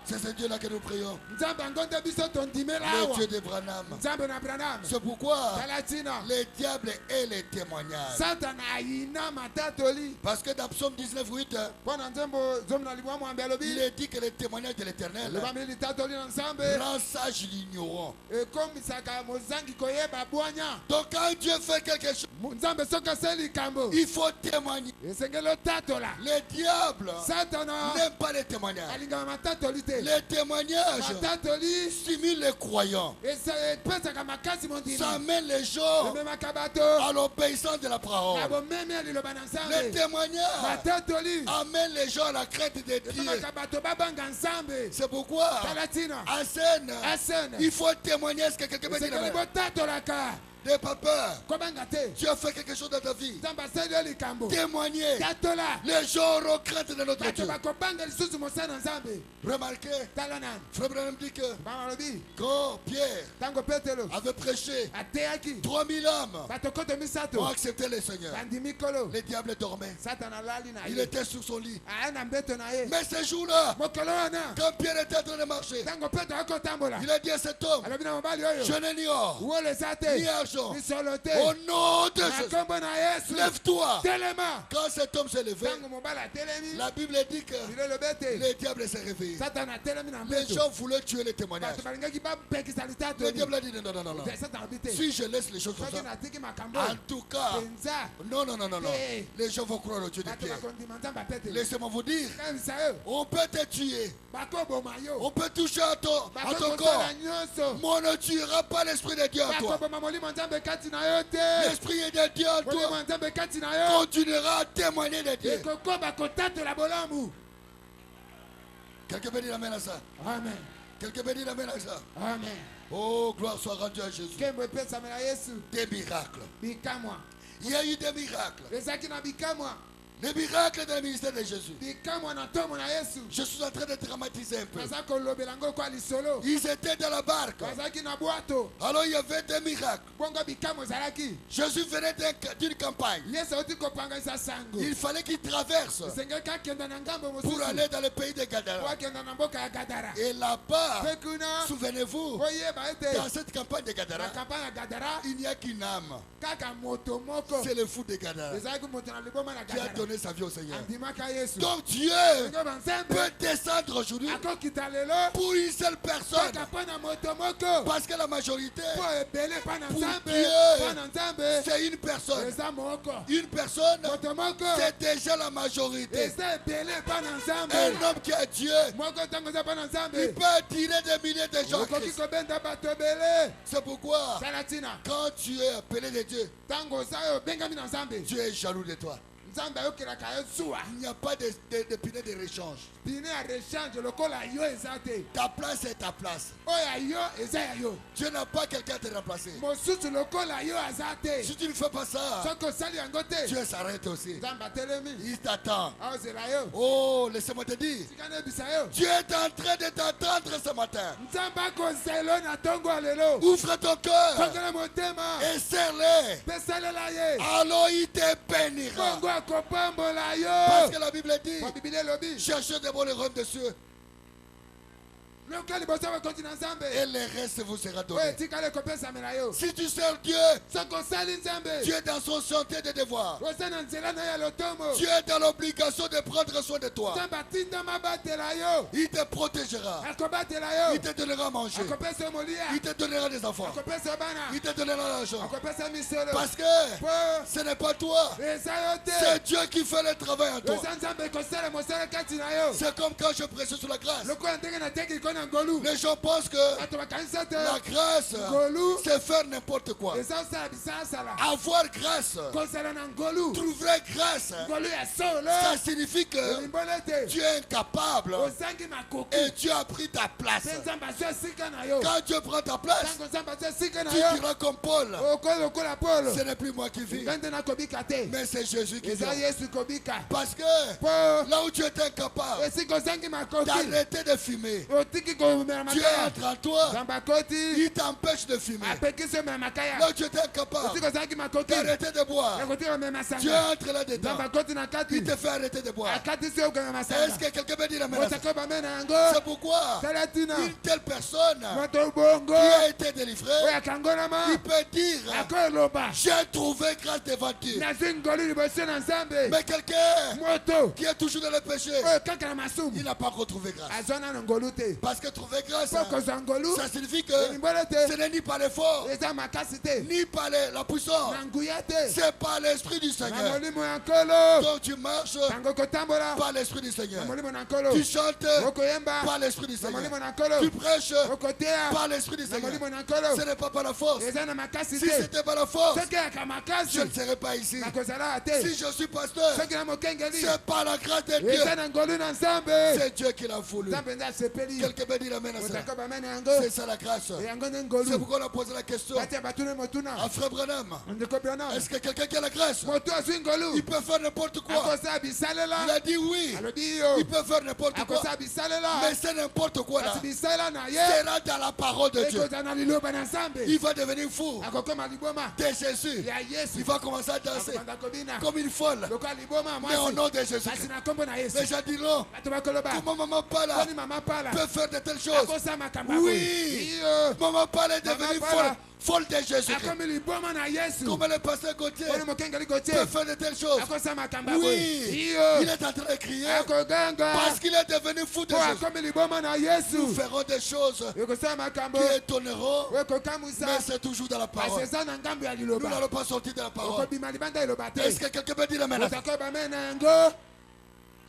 C'est ce Dieu-là que nous prions. Nzamba ngonde biso tondimela Le awa. Dieu d'Abraham. Nzambe na Branham. C'est pourquoi Talatina. le diable est les témoignages. Satan ayina matatoli. Parce que dans Psaume 19:8, Pona nzembo zomna libwa mwambe il alobi. est dit que le témoignage de l'Éternel Lebami litatoli na Nzambe. rend sage l'ignorant. Ekomisaka mozangi koyeba bwanya. Donc quand Dieu fait quelque chose, Nzambe soki asali likambo. il faut témoigner. Esengeli otatola. Le diable Satana n'aime pas les témoignages. alingaka matatoli te. Les témoignages Matatoli stimulent les croyants. epesaka makasi mondimi. Ça amène les gens Ememaka bato à l'obéissance de la na parole. bomemi ya liloba na Les Nzambe. témoignages Matatoli amènent les gens à la crainte de Dieu. ememaka bato babanga Nzambe. C'est pourquoi Tala tina en scène, asene il faut témoigner ce que quelqu'un peut dire. esengeli botatolaka N'aie pas peur. kobanga te. Tu as fait quelque chose dans ta vie. Nzambe asali yo likambo. Témoigner. Tatola Les gens auront crainte de notre bato Dieu. bakobanga lisusu mosala na Nzambe. Remarquez, Tala nani Frère Branham dit que bamalobi quand Pierre ntango Petelo avait prêché, ateyaki 3000 âmes bato koto ont misato accepté le Seigneur. bandimi kolo. Le diable dormait. Satana alali na Il ye était sur son lit. aya na mbeto na ye. Mais ce jour-là, mokolo wana quand Pierre était en train de marcher, ntango Petro akotambola il a dit à cet homme, alobi na mobali oyo je n'ai ni or, wolo eza te ni argent. misolo te Au nom de na Jésus, kombo na Yesu lève-toi. telema. Quand cet homme s'est levé, Ntango mobali atelemi la Bible dit que bilolobi ete le diable s'est réveillé. Satana atelemi na Les mbeto gens voulaient tuer les témoignages. bato balingaki bapekisa Le litatoli. diable a dit non, non, non, non. Satana abi te Si je laisse les choses comme soki ça, natiki makambo en tout cas, penza non, non, non, non, non. Eh. Les gens vont croire au Dieu de bato Pierre. bakondima Nzambe apeteli Laissez-moi vous dire, kamisa yo on peut te tuer, bakoboma yo on peut toucher à ton corps, bakokosala nyonso mais on ne tuera pas l'esprit de Dieu en toi. bakoboma molimo Nzambe kati na yo te. L'esprit de Dieu en molimo toi Nzambe kati na yo continuera à témoigner de Dieu. ekokoba kotatola bolamu. Quelqu'un peut dire amen à ça. Amen. Quelqu'un peut dire amen à ça. Amen. Oh, gloire soit rendue à Jésus. Kembe pesa mela Yesu. Des miracles. Bikamwa. Il y a eu des miracles. Ezaki na bikamwa. Les miracles dans le ministère de Jésus. Bikamwa na tomo na Yesu. Je suis en train de dramatiser un peu. Bazako lobelango kwa lisolo. Ils étaient dans la barque. Bazaki na bwato. Alors il y avait des miracles. Bongo bikamwa zalaki. Jésus venait d'une campagne. Yesu oti kopanga isa sango. Il fallait qu'il traverse Sengeka kenda na ngambo mosusu. pour aller dans le pays de Gadara. Kwa kenda na mboka ya Gadara. Et là-bas, Pekuna. souvenez-vous, Oye ba ete. dans cette campagne de Gadara, Na kampanya Gadara. il n'y a qu'une âme. Kaka moto moko. C'est le fou de Gadara Ezaki moto na liboma na qui a Gadara. donné sa vie au Seigneur. Andimaka Yesu. Donc Dieu Ngo banzembe. peut descendre aujourd'hui Akokita lelo. pour une seule personne. Kaka pana moto moko. Parce que la majorité, Po ebele pana Pour nzambe. Dieu. Pana nzambe. c'est une personne. Eza moko. Une personne, Moto moko. c'est déjà la majorité. Eza ebele pana nzambe. Un homme qui est Dieu, Moko tango eza pana il nzambe. peut attirer des milliers de gens. à Okoki Christ. kobenda bato ebele. C'est pourquoi, Salatina. quand tu es appelé de Dieu, Tango oza yo bengami na nzambe. Dieu est jaloux de toi. Nzambe ayokelaka yo zuwa. Il n'y a pas de pine de rechange. Pine ya rechange lokola yo eza te. Ta place est ta place. Oyo yo eza ya yo. Dieu n'a pas quelqu'un à te remplacer. Mosusu lokola yo aza te. Si tu ne fais pas ça, Soki osali yango te. Dieu s'arrête aussi. Nzambe atelemi. Il t'attend. Aozela yo. Oh, laissez-moi te dire. Tika nebisa yo. Dieu est en train de t'attendre ce matin. Nzambe akozela na ntongo ya lelo. Ouvre ton cœur Kongela motema. et serre-les. Pesalela ye. Alors il te bénira. Bongo akopambola Parce yo. que la Bible dit, Kwa Biblia elobi. cherchez d'abord le royaume des cieux Loka liboso bakoti na nzambe. et le reste vous sera Oyo donné. etikala ekopesamela yo. Si tu sers Dieu, Soki osali nzambe. Dieu est dans son chantier de devoir. Oza na nzela na yo ya lotomo. Dieu est dans l'obligation de prendre soin de toi. Nzambe atindama abatela yo. Il te protégera. Akobatela yo. Il te donnera à manger. Akopesa yo molia. Il te donnera des enfants. Akopesa yo bana. Il te donnera l'argent. Akopesa yo misolo. Parce que Po ce n'est pas toi. eza yo te. C'est Dieu qui fait le travail en toi. Oza nzambe ekosala mosala kati na yo. C'est comme quand je prêchais sur la grâce. Lokola ndenge nateki liko na ngolu. Les gens pensent que Bato bakanisa te. la grâce, Ngolu. c'est faire n'importe quoi. Eza osala bisalasala. Avoir grâce, Kosala na ngolu. trouver grâce, Ngolu ya solo. ça signifie que Olimbole te. tu es incapable Ozangi makoki. et Dieu a pris ta place. Mpe nzambe azwi esika na yo. Quand Dieu prend ta place, Ntango nzambe azwi esika na tu yo. diras comme Paul, Okoki lokola Polo. ce n'est plus moi qui vis, Ngande nakobika te. mais c'est Jésus qui Eza vit. Yesu kobika. Parce que Po là où tu es incapable esika ozangi makoki. d'arrêter de fumer, Otiki komela Dieu makaya. entre en toi, Nzambe akoti. il t'empêche de fumer. Apekisi omela makaya. Là où tu es incapable Otiki ozangi makoki. d'arrêter de boire, Ekoti omela Dieu masanga. entre là-dedans, Nzambe akoti na kati. il te fait arrêter de boire. Akatisi yo okanga Est-ce masanga. que quelqu'un peut dire la même chose? Otako bamena yango. C'est pourquoi Tala tina. une telle personne Moto bongo. qui a été délivrée, Oyo akangonama. il peut dire, Akoeloba. j'ai trouvé grâce devant Dieu. Nazwi ngolu liboso na nzambe. Mais quelqu'un Moto. qui est toujours dans le péché, Oyo kaka na masumu. il n'a pas retrouvé grâce. Azwa nano ngolu te. Parce que trouver grâce, Po kozwa ngolu. ça signifie que Olimbole ce te. n'est ni par l'effort, Eza makasi te. ni par la puissance, Na nguya te. c'est par l'Esprit du Na Seigneur. molimo ya nkolo. Quand tu marches Tango kotambola. par l'Esprit du Na Seigneur, molimo na nkolo. tu chantes Okoyemba. par l'Esprit du Na molimo Seigneur, na nkolo. tu prêches Okoteya. par l'Esprit du Na Seigneur. molimo na nkolo. Ce n'est pas par la force. Eza na makasi Si te. c'était par la force, Soki yaka makasi. je ne serais pas ici. nakozala te. Si je suis pasteur, Soki na mokengeli. c'est par la grâce de Dieu. Eza na ngolu na nzambe. C'est Dieu qui l'a voulu. Nzambe nde asepeli. Quelqu'un peut dire amen à ça. Otako bamene yango. C'est ça la grâce. Yango nde C'est ngolu. pourquoi on a posé la question Batia batune motuna. à Frère Branham. Ndeko Branham. Est-ce que quelqu'un qui a la grâce, Moto azwi ngolu. il peut faire n'importe quoi? Akosala bisalela. Il a dit oui. Alobi yo. Il peut faire n'importe quoi. Akosala bisalela. Mais c'est n'importe quoi là. Kasi bisalela na ye. Sera dans la parole de Dieu. Ekozala na liloba na nzambe. Il va devenir fou Akokoma liboma. de Jésus. Ya Yesu. Il va commencer à danser Akobanda kobina. comme une folle. Lokola liboma Mais au mwasi. nom de Jésus. Kasi na kombo na Yesu. Les gens diront, Bato bakoloba. comment maman Pala Koni mama pala. peut faire de telles choses? Akosala makambo. Oui. Iyo. Maman Pala est Maman devenue Pala. folle de Jésus. Akomi liboma na Yesu. Comme le pasteur Gauthier Koni mokengeli Gauthier. peut faire de telles choses. Akosala makambo. Oui. Iyo. Il est en train de crier Akoganga. parce qu'il est devenu fou de Po Jésus. akomi liboma na Yesu. Nous ferons des choses Ekosala makambo. qui étonneront, Wekokamwisa. mais c'est toujours dans la parole. Kasi eza na ngambo ya Nous liloba. n'allons pas sortir de la parole. Okobima libanda eloba te. Est-ce que quelqu'un peut dire amen à ça? Otako bamena yango.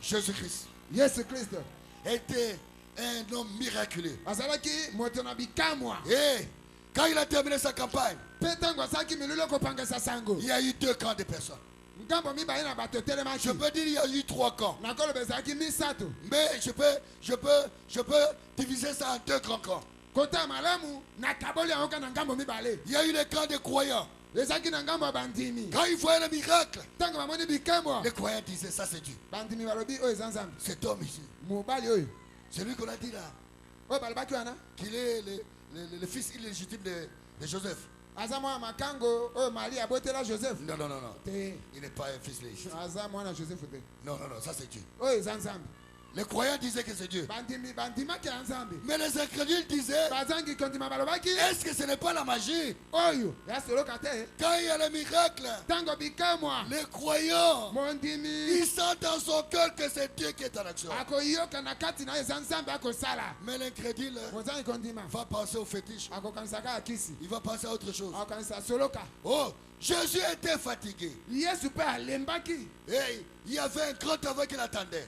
Jésus-Christ Yesu Kristo. était un homme miraculeux. Azalaki moto na bikamwa. Et quand il a terminé sa campagne, Mpe ntango asalaki milulu kopangisa sango. il y a eu deux camps de personnes. Je peux dire il y a eu 3 camps. Mais je peux diviser ça en 2 grands camps. Il y a eu les camps des croyants. Quand ils voyaient le miracle, les croyants disaient ça c'est Dieu. Cet homme ici, c'est lui qu'on a dit là, qu'il est le fils illégitime de Joseph. Non, non, non, non. Il n'est pas un fils légitime. Non, non, non, ça c'est Dieu. Les croyants disaient que c'est Dieu. Mais les incrédules disaient, est-ce que ce n'est pas la magie? Quand il y a le miracle, les croyants, ils sentent dans son cœur que c'est Dieu qui est en action. Mais l'incrédule va penser au fétiche. Il va penser à autre chose. Oh, Jésus était fatigué. Et il y avait un grand travail qui l'attendait.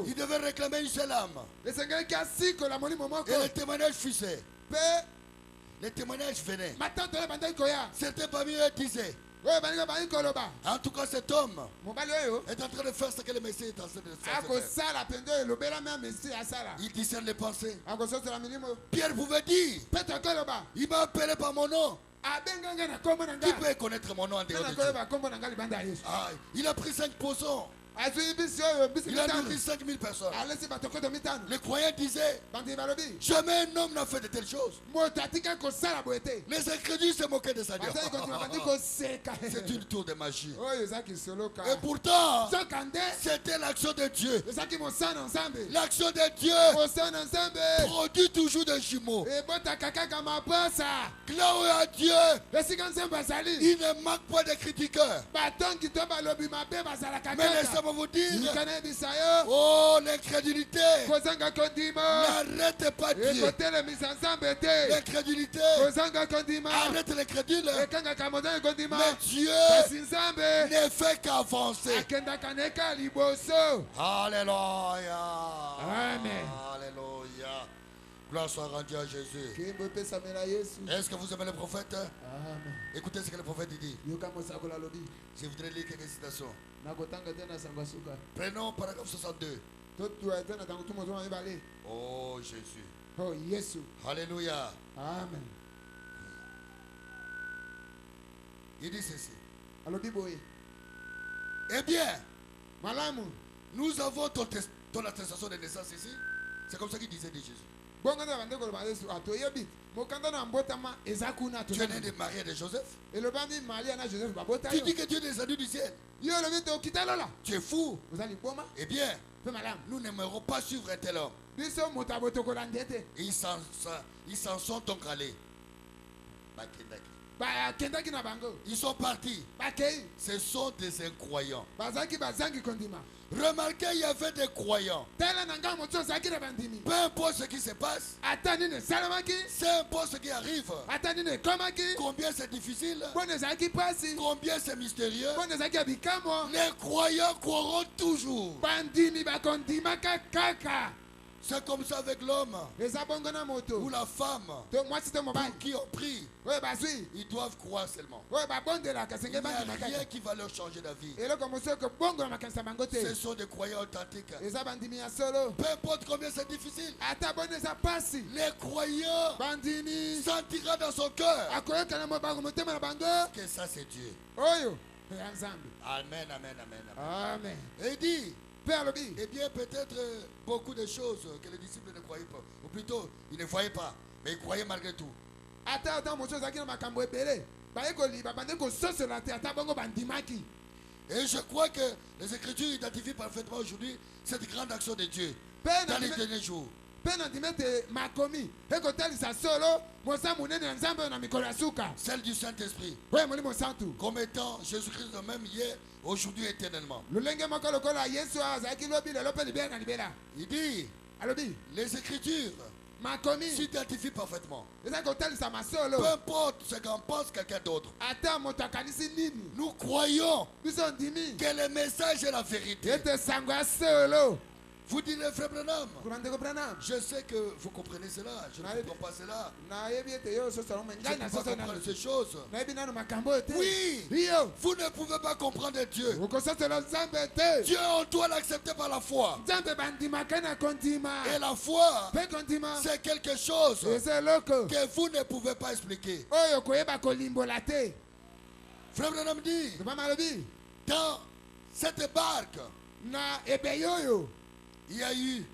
Il devait réclamer une seule âme. Et le témoignage fusait. Les témoignages venaient. Certains parmi eux disaient, en tout cas cet homme est en train de faire ce que le Messie est en train de faire. Il discerne les pensées. Pierre pouvait dire, il m'a appelé par mon nom. Qui peut connaître mon nom en dehors de Dieu? Il a pris 5 poissons. Il a nourri 5000 personnes. Les croyants disaient, jamais un homme n'a fait de telles choses. Les incrédules se moquaient de ça. C'est une tour de magie. Et pourtant, c'était l'action de Dieu. L'action de Dieu produit toujours des jumeaux. Là où il y a Dieu, il ne manque pas de critiqueurs. Mais laissez-moi vous dire, oh l'incrédulité n'arrête pas Dieu. L'incrédulité arrête l'incrédule. Mais Dieu ne fait qu'avancer. Alléluia. Amen. Alléluia. Gloire soit rendue à Jésus. Est-ce que vous aimez le prophète? Amen. Écoutez ce que le prophète dit. Je voudrais lire quelques citations. Prenons paragraphe 62. Oh Jésus. Oh Jésus. Alléluia. Amen. Il dit ceci. Eh bien, nous avons ton attestation de naissance ici. C'est comme ça qu'il disait de Jésus. Tu es né de Marie et de Joseph. Tu dis que Dieu est descendu du ciel. Tu es fou. Eh bien, nous n'aimerons pas suivre un tel homme. Ils s'en sont donc allés. Ils sont partis. Ce sont des incroyants. Remarquez, il y avait des croyants. Peu importe ce qui se passe, c'est importe ce qui arrive. Combien c'est difficile, combien c'est mystérieux, les croyants croiront toujours. C'est comme ça avec l'homme ou la femme pour qui on prie. Ils doivent croire seulement. Il n'y a rien qui va leur changer la vie. Ce sont des croyants authentiques. Peu importe combien c'est difficile, les croyants sentiront dans son cœur que ça c'est Dieu. Amen, amen, amen, amen. Et il dit, eh bien peut-être beaucoup de choses que les disciples ne croyaient pas. Ou plutôt, ils ne voyaient pas, mais ils croyaient malgré tout. Et je crois que les Écritures identifient parfaitement aujourd'hui cette grande action de Dieu dans les derniers jours. Celle du Saint-Esprit, comme étant Jésus-Christ le même hier, aujourd'hui, éternellement. Il dit, les Écritures s'identifient parfaitement. Peu importe ce qu'en pense quelqu'un d'autre, nous croyons que le message est la vérité. Vous direz, frère Branham, Kurandeko Branham. je sais que vous comprenez cela, je ne comprends pas cela. Na yebi ete yo so salon Je mengai ne na peux so pas salon. comprendre ces choses. Na yebi nanu makambo ete. Oui, Iyo. vous ne pouvez pas comprendre Dieu. Uko so salon zambe te. Dieu, on doit l'accepter par la foi. Zambe bandima kana kontima. Et la foi, Pe kontima. c'est quelque chose Ese loko. que vous ne pouvez pas expliquer. Oyo koyeba kolimbola te. Frère Branham dit, Papa malobi. dans cette barque, Na ebe yoyo. il y a eu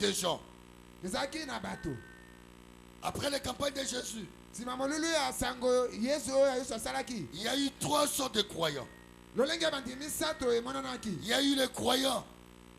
des gens. Ezaki na bato. Après les campagnes de Jésus, Sima molulu ya sango Yesu oyo Yesu asalaki. il y a eu 3 sortes de croyants. Lolenge bandimi sato emonanaki. Il y a eu les croyants,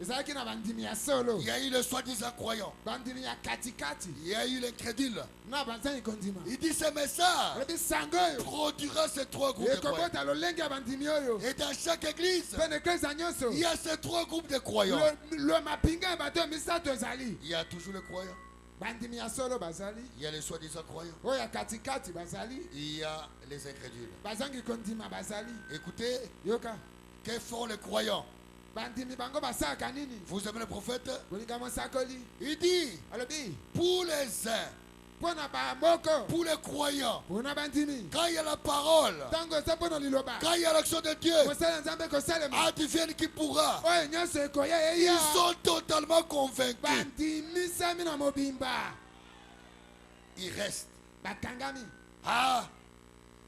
Ezalaki na bandimi ya solo. il y a eu les soi-disant croyants, Bandimi ya katikati. il y a eu l'incrédule. Na banzani kondima. Il dit ce message Ebi sango oyo. produira ces 3 groupes de croyants. Ekobota lolenge ya bandimi oyo. Et dans chaque église, Pene eklesa nyonso. il y a ces 3 groupes de croyants. Lo mapinga ya bato misato ezali. Il y a toujours les croyants, Bandimi ya solo bazali. il y a les soi-disant croyants, Oyo ya katikati bazali. il y a les incrédules. Bazangi kondima bazali. Écoutez, Yoka. que font les croyants? Bandimi bango basaka nini? Vous aimez le prophète? Kolinga mosakoli. Il dit, Alobi. pour les uns, Pona ba moko. pour les croyants, Pona bandimi. quand il y a la parole, Tango eza pona liloba. quand il y a l'action de Dieu, Kosala nzambe kosalema. advienne qui pourra. Oyo nyonso ekoya Ils eya. sont totalement convaincus. Bandimi sami na mobimba. Ils restent. Bakangami. Ah,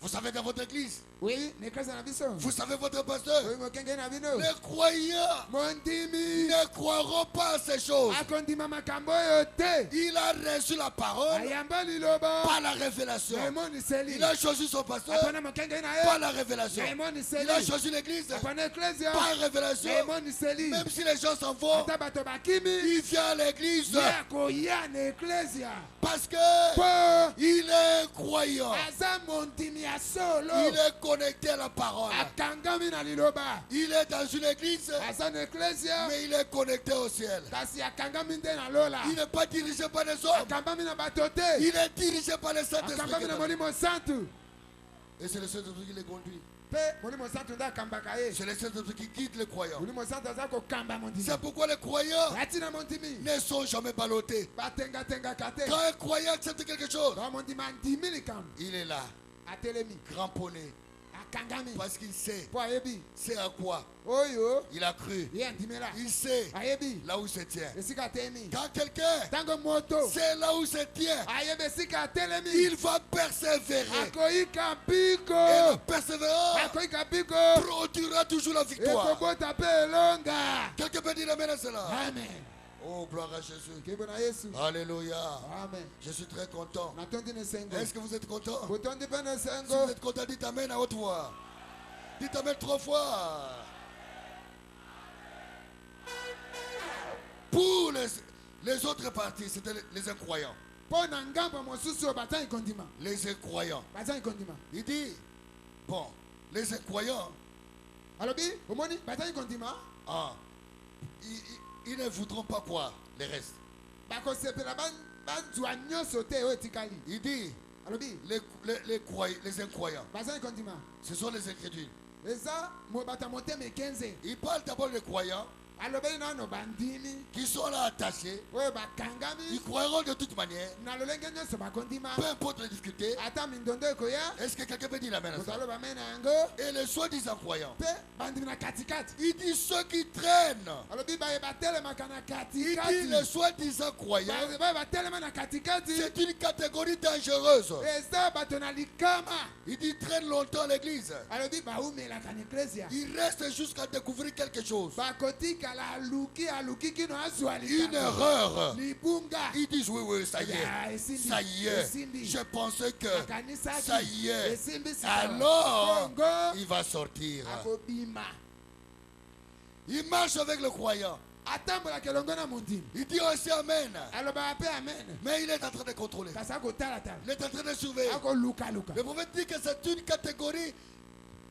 vous savez dans votre église, Oui, nekresa na biso. vous savez votre pasteur, Oui, mokenge na bino. les croyants Mondimi. ne croiront pas à ces choses. Akondima makambo oyo te. Il a reçu la parole Ayamba liloba. par la révélation. Emoniseli. Il a choisi son pasteur Apana mokenge na par ye. la révélation. Il a Emoniseli. choisi l'église Apana eklesia. par la révélation. Emoniseli. Même si les gens s'en vont, Ata bato bakimi. il vient à l'église Ye akoya na eklesia. parce que Po. il est un croyant. Aza mondimi ya solo. Il est connecté à la parole. Akangami na liloba. Il est dans une église, Aza na eklesia. mais il est connecté au ciel. Kasi akangami nde na lola. Il n'est pas dirigé par les hommes. Akambami na bato te. Il est dirigé par le Saint-Esprit. Akambami na molimo santu. Et c'est le Saint-Esprit qui les conduit. Pe molimo santu nde akambaka ye. C'est le Saint-Esprit qui guide les croyants. Molimo santu aza kokamba mondimi. C'est pourquoi les croyants Ati na mondimi. ne sont jamais ballottés. Batengatengaka te. Quand un croyant accepte quelque chose, Ba mondimi andimi likambo. il est là, Atelemi. cramponné, Akangami. parce qu'il sait, Po ayebi. c'est à quoi Oyo. il a cru. Ye andimela. Il sait Ayebi. là où il se tient. Esika temi. Quand quelqu'un Tango moto. sait là où il se tient, Ayebe esika telemi. il va persévérer. Akoyika Et piko. le persévérant Akoyika piko. produira toujours la victoire. Ekobota pe elonga. Quelqu'un peut dire amen à cela. Amen. Oh, gloire à Jésus. Kebo na Yesu. Alléluia. Amen. Je suis très content. Natondi ne sengo. Est-ce que vous êtes content? Botondi pe ne Si vous sengo. êtes content, dites amen à haute voix. Dites amen 3 fois. Pour les autres parties, c'était les incroyants. Po na ngambo mosusu batani kondima. Les incroyants. Batani kondima. Il dit, bon, les incroyants, Alobi, omoni batani kondima. ah, ils ne voudront pas quoi, les restes. Bakosepela banzwa nyonso te oyo etikali. Il dit, Alobi, les incroyants, batani kondima. ce sont les incrédules. Eza bata motema ekenze. Il parle d'abord des croyants Alobeli nano bandimi. qui sont là attachés. Oyo bakangami. Ils croiront de toute manière, Na lolenge nyonso bakondima. peu importe les difficultés. Ata mindondo ekoya. Est-ce que quelqu'un peut dire amen à Moto ça? aloba mena yango. Et les soi-disant croyants, Pe bandimi na katikati. il dit ceux qui traînent. Alobi baye batelemaka na Il dit katikati. les soi-disant croyants, Baye batelema na katikati. c'est une catégorie dangereuse. Eza bato na likama. Il dit traîne longtemps à l'église. Alobi baumelaka na eklesia. Il reste jusqu'à découvrir quelque chose. Bakotikala aluki kino azwa Une likambo. erreur. Libunga. Ils disent oui, oui, ça y Ya, est. esimbi. Ça y est. Esimbi. Je pensais que Akanisaki. ça y est. Esimbi sika. Alors, Kongo. il va sortir. Akobima. Il marche avec le croyant. Atambolaka elongo na mondimi. Il dit aussi amen. Alobaka pe amen. Mais il est en train de contrôler. Kasi akotalatala. Il est en train de surveiller. Akolukaluka. Le prophète dit que c'est une catégorie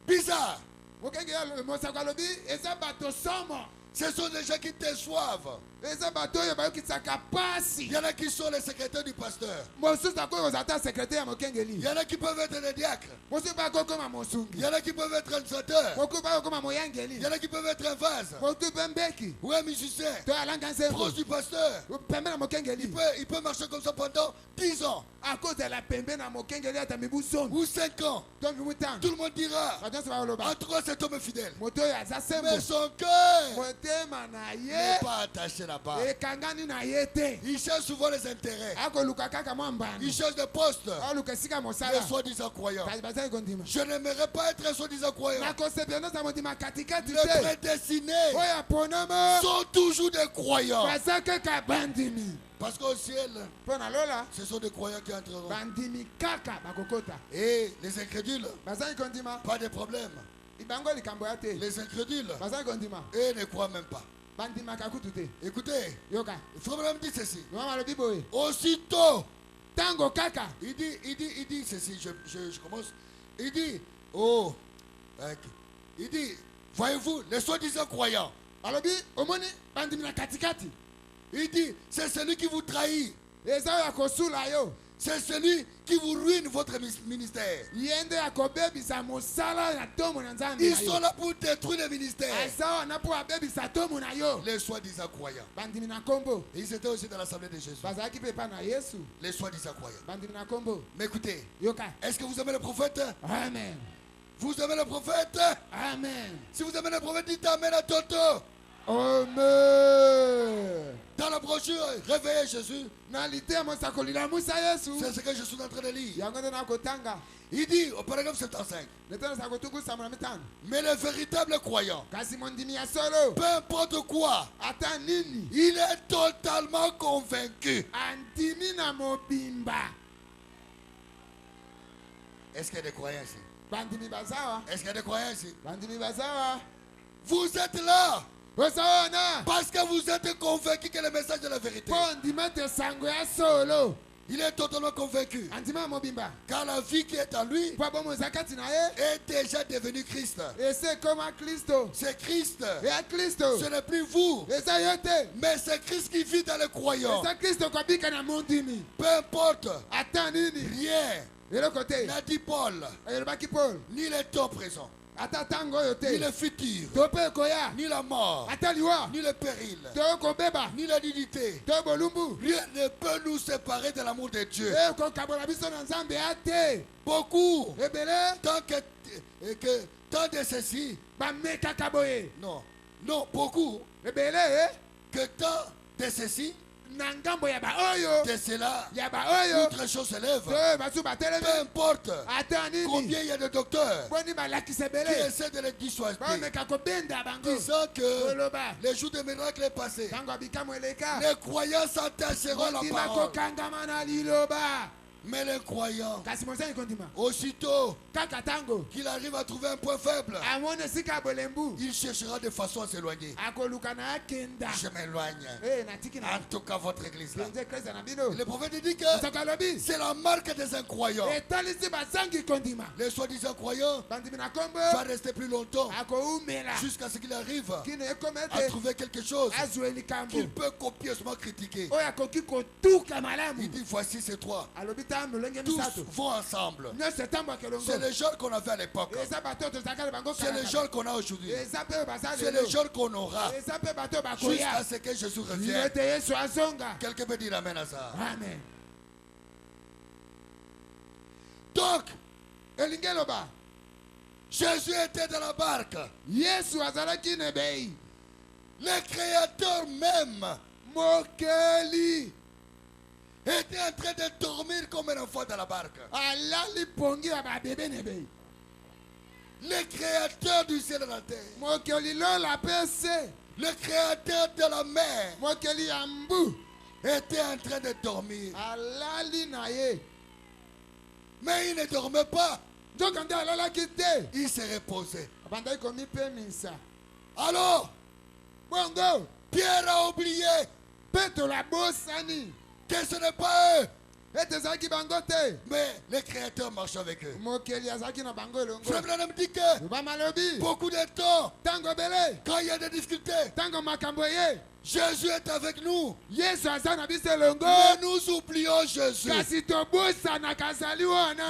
bizarre. Mokenge mosako alobi eza bato somo. Ce sont des gens qui déçoivent. eza bato oyo bayokisaka pasi. Il y en a qui sont les secrétaires du pasteur. mosusu akoki kozala secrétaire ya mokengeli. Il y en a qui peuvent être des diacres. mosusu bakoki koma Il mosungi. y en a qui peuvent être un chanteur. mosusu bakoki koma Il moyangeli. y en a qui peuvent être un vase. mosusu mpe mbeki. Ou un musicien. to alanga nzembo. Proche du pasteur. pembe na mokengeli. Il peut marcher comme ça pendant 10 ans. akozala pembe na mokengeli ata mibu soni. Ou 5 ans. to mibu tano. Tout le monde dira. bato nyonso bakoloba. En tout cas, cet homme est fidèle. moto oyo aza sembo. Mais son cœur motema na n'est ye pas attaché là-bas. ekangani na ye te. Il cherche souvent les intérêts. akoluka kaka mwa mbano. Il cherche des postes. aluka esika Les mosala. soi-disant croyants. kasi bazali kondima. Je n'aimerais pas être un soi-disant croyant. nakosepela ndoza mondima katikati Les te. prédestinés oyo aponama sont toujours des croyants. baza kaka bandimi. Parce qu'au ciel, mpo na lola ce sont des croyants qui entreront. bandimi kaka bakokota. Et les incrédules, bazali kondima. pas de problème. ibango likambo ya te. Les incrédules, bazali kondima. eux ne croient même pas. bandimaka kutu te. Écoutez, yoka il faut même dire ceci. mama alobi boye. Aussitôt, tango kaka il dit ceci, je commence. Il dit, oh, il dit, voyez-vous, les soi-disant croyants, alobi omoni bandimi na katikati. il dit, c'est celui qui vous trahit. eza oyo akosula yo. C'est celui qui vous ruine votre ministère. ye nde akobebisa mosala na tomo na nzambe Ils na sont yo. là pour détruire le ministère. aza wana mpo abebisa tomo na yo. Les soi-disant croyants. bandimi na nkombo Et ils étaient aussi dans l'assemblée de Jésus. bazalaki mpe epai na yesu. Les soi-disant croyants. bandimi na nkombo Mais écoutez, yoka. est-ce que vous aimez le prophète? amen Vous aimez le prophète? amen Si vous aimez le prophète, dites Amen à Toto. amen. Dans la brochure, réveillez Jésus. na litemo sakolilamusa yesu. C'est ce que je suis en train de lire. yango nde nakotanga. Il dit au paragraphe 75. leteno sakotukusa na mitano. Mais le véritable croyant, kasi mondimi ya solo peu importe quoi, ata nini il est totalement convaincu. andimi na mobimba. Est-ce qu'il y a des croyants ici? bandimi bazawa. Est-ce qu'il y a des croyants ici? bandimi bazawa. Vous êtes là osaona parce que vous êtes convaincu que le message de la vérité. mpo ndima te sango ya solo. Il est totalement convaincu. andima ya mobimba Car la vie qui est en lui mpo abomo eza kati na ye est déjà devenue Christ. ese ekoma kristo. C'est Christ. eya kristo Ce n'est plus vous, eza yo te. mais c'est Christ qui vit dans les croyants. eza kristo kobika na mondimi. Peu importe, ata nini rien eloko te n'a dit Paul, elobaki paul. ni le temps présent, ata ntango oyo ni le te futur, to mpe ekoya. ni la mort, ata liwa ni le péril, to kobeba ni la dignité. to bolumbu Rien ne peut nous séparer de l'amour de Dieu. ekokabola biso na nzambe ya te. Beaucoup, ebele tant de ceci, bamekaka boye. non, beaucoup, ebele que tant de ceci, na ngambo ya baoyo de cela, ya baoyo autre chose se lève. to basu Peu batelemi importe ata nini combien il y a de docteurs boni balakisa qui ebele essaient de les dissuader, bameka kobenda bango disant que koloba les jours de miracles est passé. ntango ya bikamo eleka Les croyants s'attacheront à la kondima parole. kokangama na liloba. Mais les croyants, kasi mosani kondima aussitôt kaka ntango qu'il arrive à trouver un point faible, amoni esika ya bolembu il cherchera de façon à s'éloigner. akoluka na akenda. Je m'éloigne. natiki En na tout cas, votre église là. nze eklesa na bino. Le prophète dit que osaka alobi c'est la marque des incroyants. etalisi bazangi kondima. Les soi-disant croyants bandimi na kombo va rester plus longtemps akoumela jusqu'à ce qu'il arrive kino ekoma à ete trouver quelque chose azwa likambo qu'il peut copieusement critiquer. oyo akoki kotuka Il malamu. dit voici ces trois. alobi ta molenge Tous misato vont ensemble. nyonso etambwaka elongo. C'est les jeunes qu'on avait à l'époque. eza bato oyo tozalaka na bango C'est les kala jeunes qu'on a aujourd'hui. kala. eza mpe oyo baza C'est les lelo. jeunes qu'on aura eza mpe bato oyo jusqu'à bakoya ce que Jésus lino revienne. ete yesu azonga. Quelqu'un peut dire amen à ça. amen. Donc, elingi eloba Jésus était dans la barque. yesu azalaki na ebei. Le Créateur même mokeli était en train de dormir comme un enfant dans la barque. alali pongi ya babebe na ebei. Le Créateur du ciel et de la terre. mokeli lola mpe se. Le Créateur de la mer mokeli ya mbu était en train de dormir. alali na ye. Mais il ne dormait pas. nzoka nde alalaki te. Il se reposait. abandaki komipemisa. Alors, bongo Pierre a oublié petro abosani que ce n'est pas eux Mais les créateurs marchent avec eux. Frère Frère Branham dit que beaucoup de temps, quand il y a des difficultés, Jésus est avec nous. Mais nous oublions Jésus.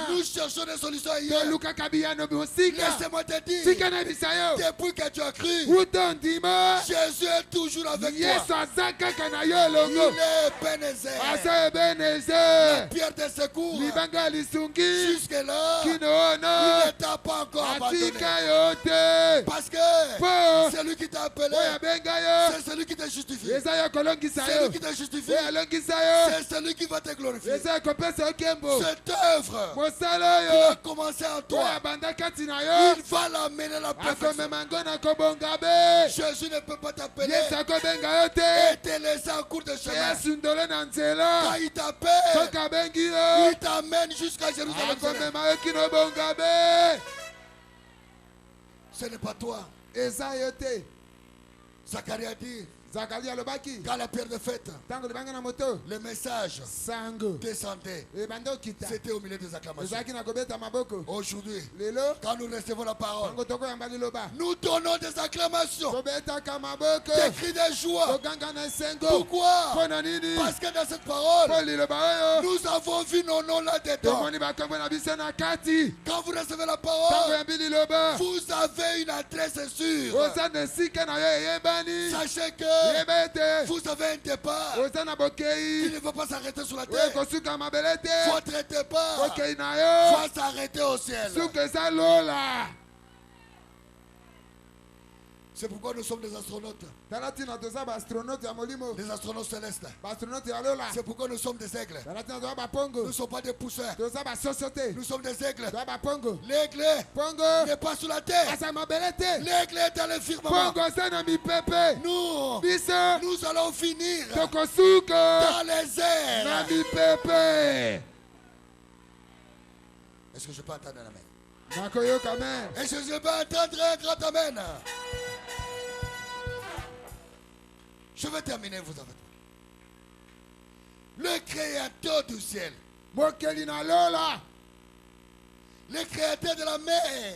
Nous cherchons des solutions ailleurs. Laissez-moi te dire, depuis que tu as cru, Jésus est toujours avec toi. Il est Ebenezer. La pierre de secours. Jusque-là, il ne t'a pas encore abandonné. Parce que c'est lui qui t'a appelé. C'est celui qui t'a justifié. C'est lui qui t'a justifié. C'est celui qui va te glorifier. Cette œuvre qu'il a commencé en toi, il va l'amener à la perfection. Jésus ne peut pas t'appeler et te laisser en cours de chemin. Quand il t'appelle, il t'amène jusqu'à Jérusalem. Ce n'est pas toi. Zacharie a dit, quand la pierre de fête, le message descendait. C'était au milieu des acclamations. Aujourd'hui, quand nous recevons la parole, nous donnons des acclamations, des cris de joie. Pourquoi? Parce que dans cette parole, nous avons vu nos noms là-dedans. Quand vous recevez la parole, vous avez une adresse sûre. Sachez que vous avez un départ qui ne va pas s'arrêter sur la terre. Votre départ va s'arrêter au ciel. C'est pourquoi nous sommes des astronautes. Des astronautes célestes. C'est pourquoi nous sommes des aigles. Nous ne sommes pas des pousseurs. Nous sommes des aigles. L'aigle n'est pas sur la terre. L'aigle est dans le firmament. Nous allons finir dans les airs. Est-ce que je peux entendre un amen? Est-ce que je peux entendre un grand amen? Je vais terminer, vous en faites pas. Le créateur du ciel, le créateur de la mer,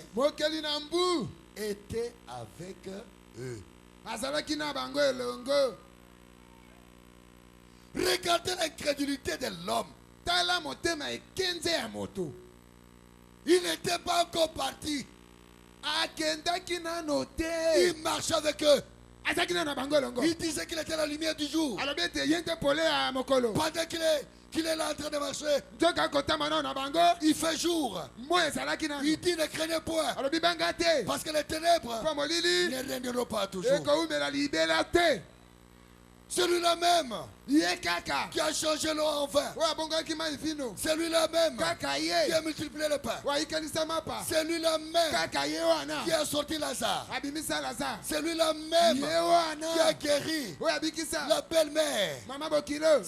était avec eux. Regardez l'incrédulité de l'homme. Il n'était pas encore parti. Il marchait avec eux. Il disait qu'il était la lumière du jour. Pendant qu'il est là en train de marcher, il fait jour. Il dit ne craignez point. Parce que les ténèbres ne régneront pas toujours. Celui-là même qui a changé l'eau en vin. Celui-là même qui a multiplié le pain. Celui-là même qui a sorti Lazare. Celui-là même qui a guéri la belle-mère.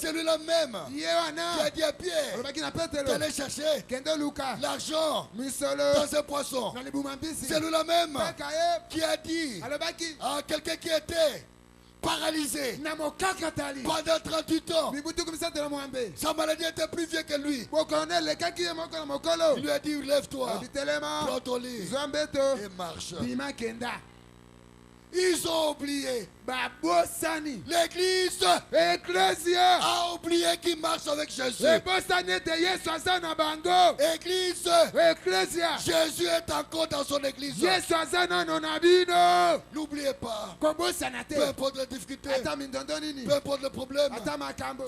Celui-là même qui a dit à Pierre d'aller chercher l'argent dans un poisson. Celui-là même qui a dit à quelqu'un qui était paralysé pendant 38 ans. Sa maladie était plus vieille que lui. Il lui a dit lève-toi, prends ton lit et marche. Ils ont oublié. L'église a oublié qu'il marche avec Jésus. Église, Jésus est encore dans son église. N'oubliez pas, peu importe les difficultés, peu importe le problème,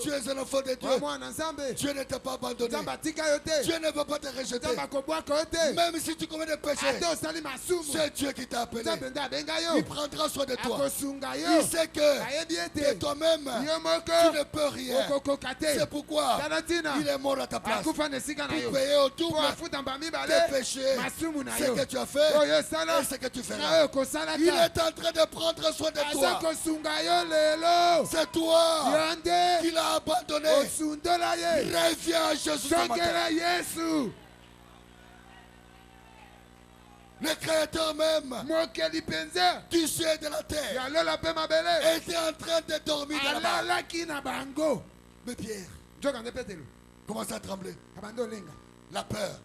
tu es un enfant de Dieu. Dieu ne t'a pas abandonné. Dieu ne va pas te rejeter. Même si tu commets des péchés, c'est Dieu qui t'a appelé. Il prendra soin de toi. Il sait que toi-même, tu ne peux rien. C'est pourquoi il est mort à ta place. Pour payer au double tes péchés, ce que tu as fait et ce que tu feras. Il est en train de prendre soin de toi. C'est toi qui l'as abandonné. Reviens à Jésus ce matin. Le créateur même du ciel et de la terre était en train de dormir dans la mer. Mais Pierre, commence à trembler. Abando lenga. La peur,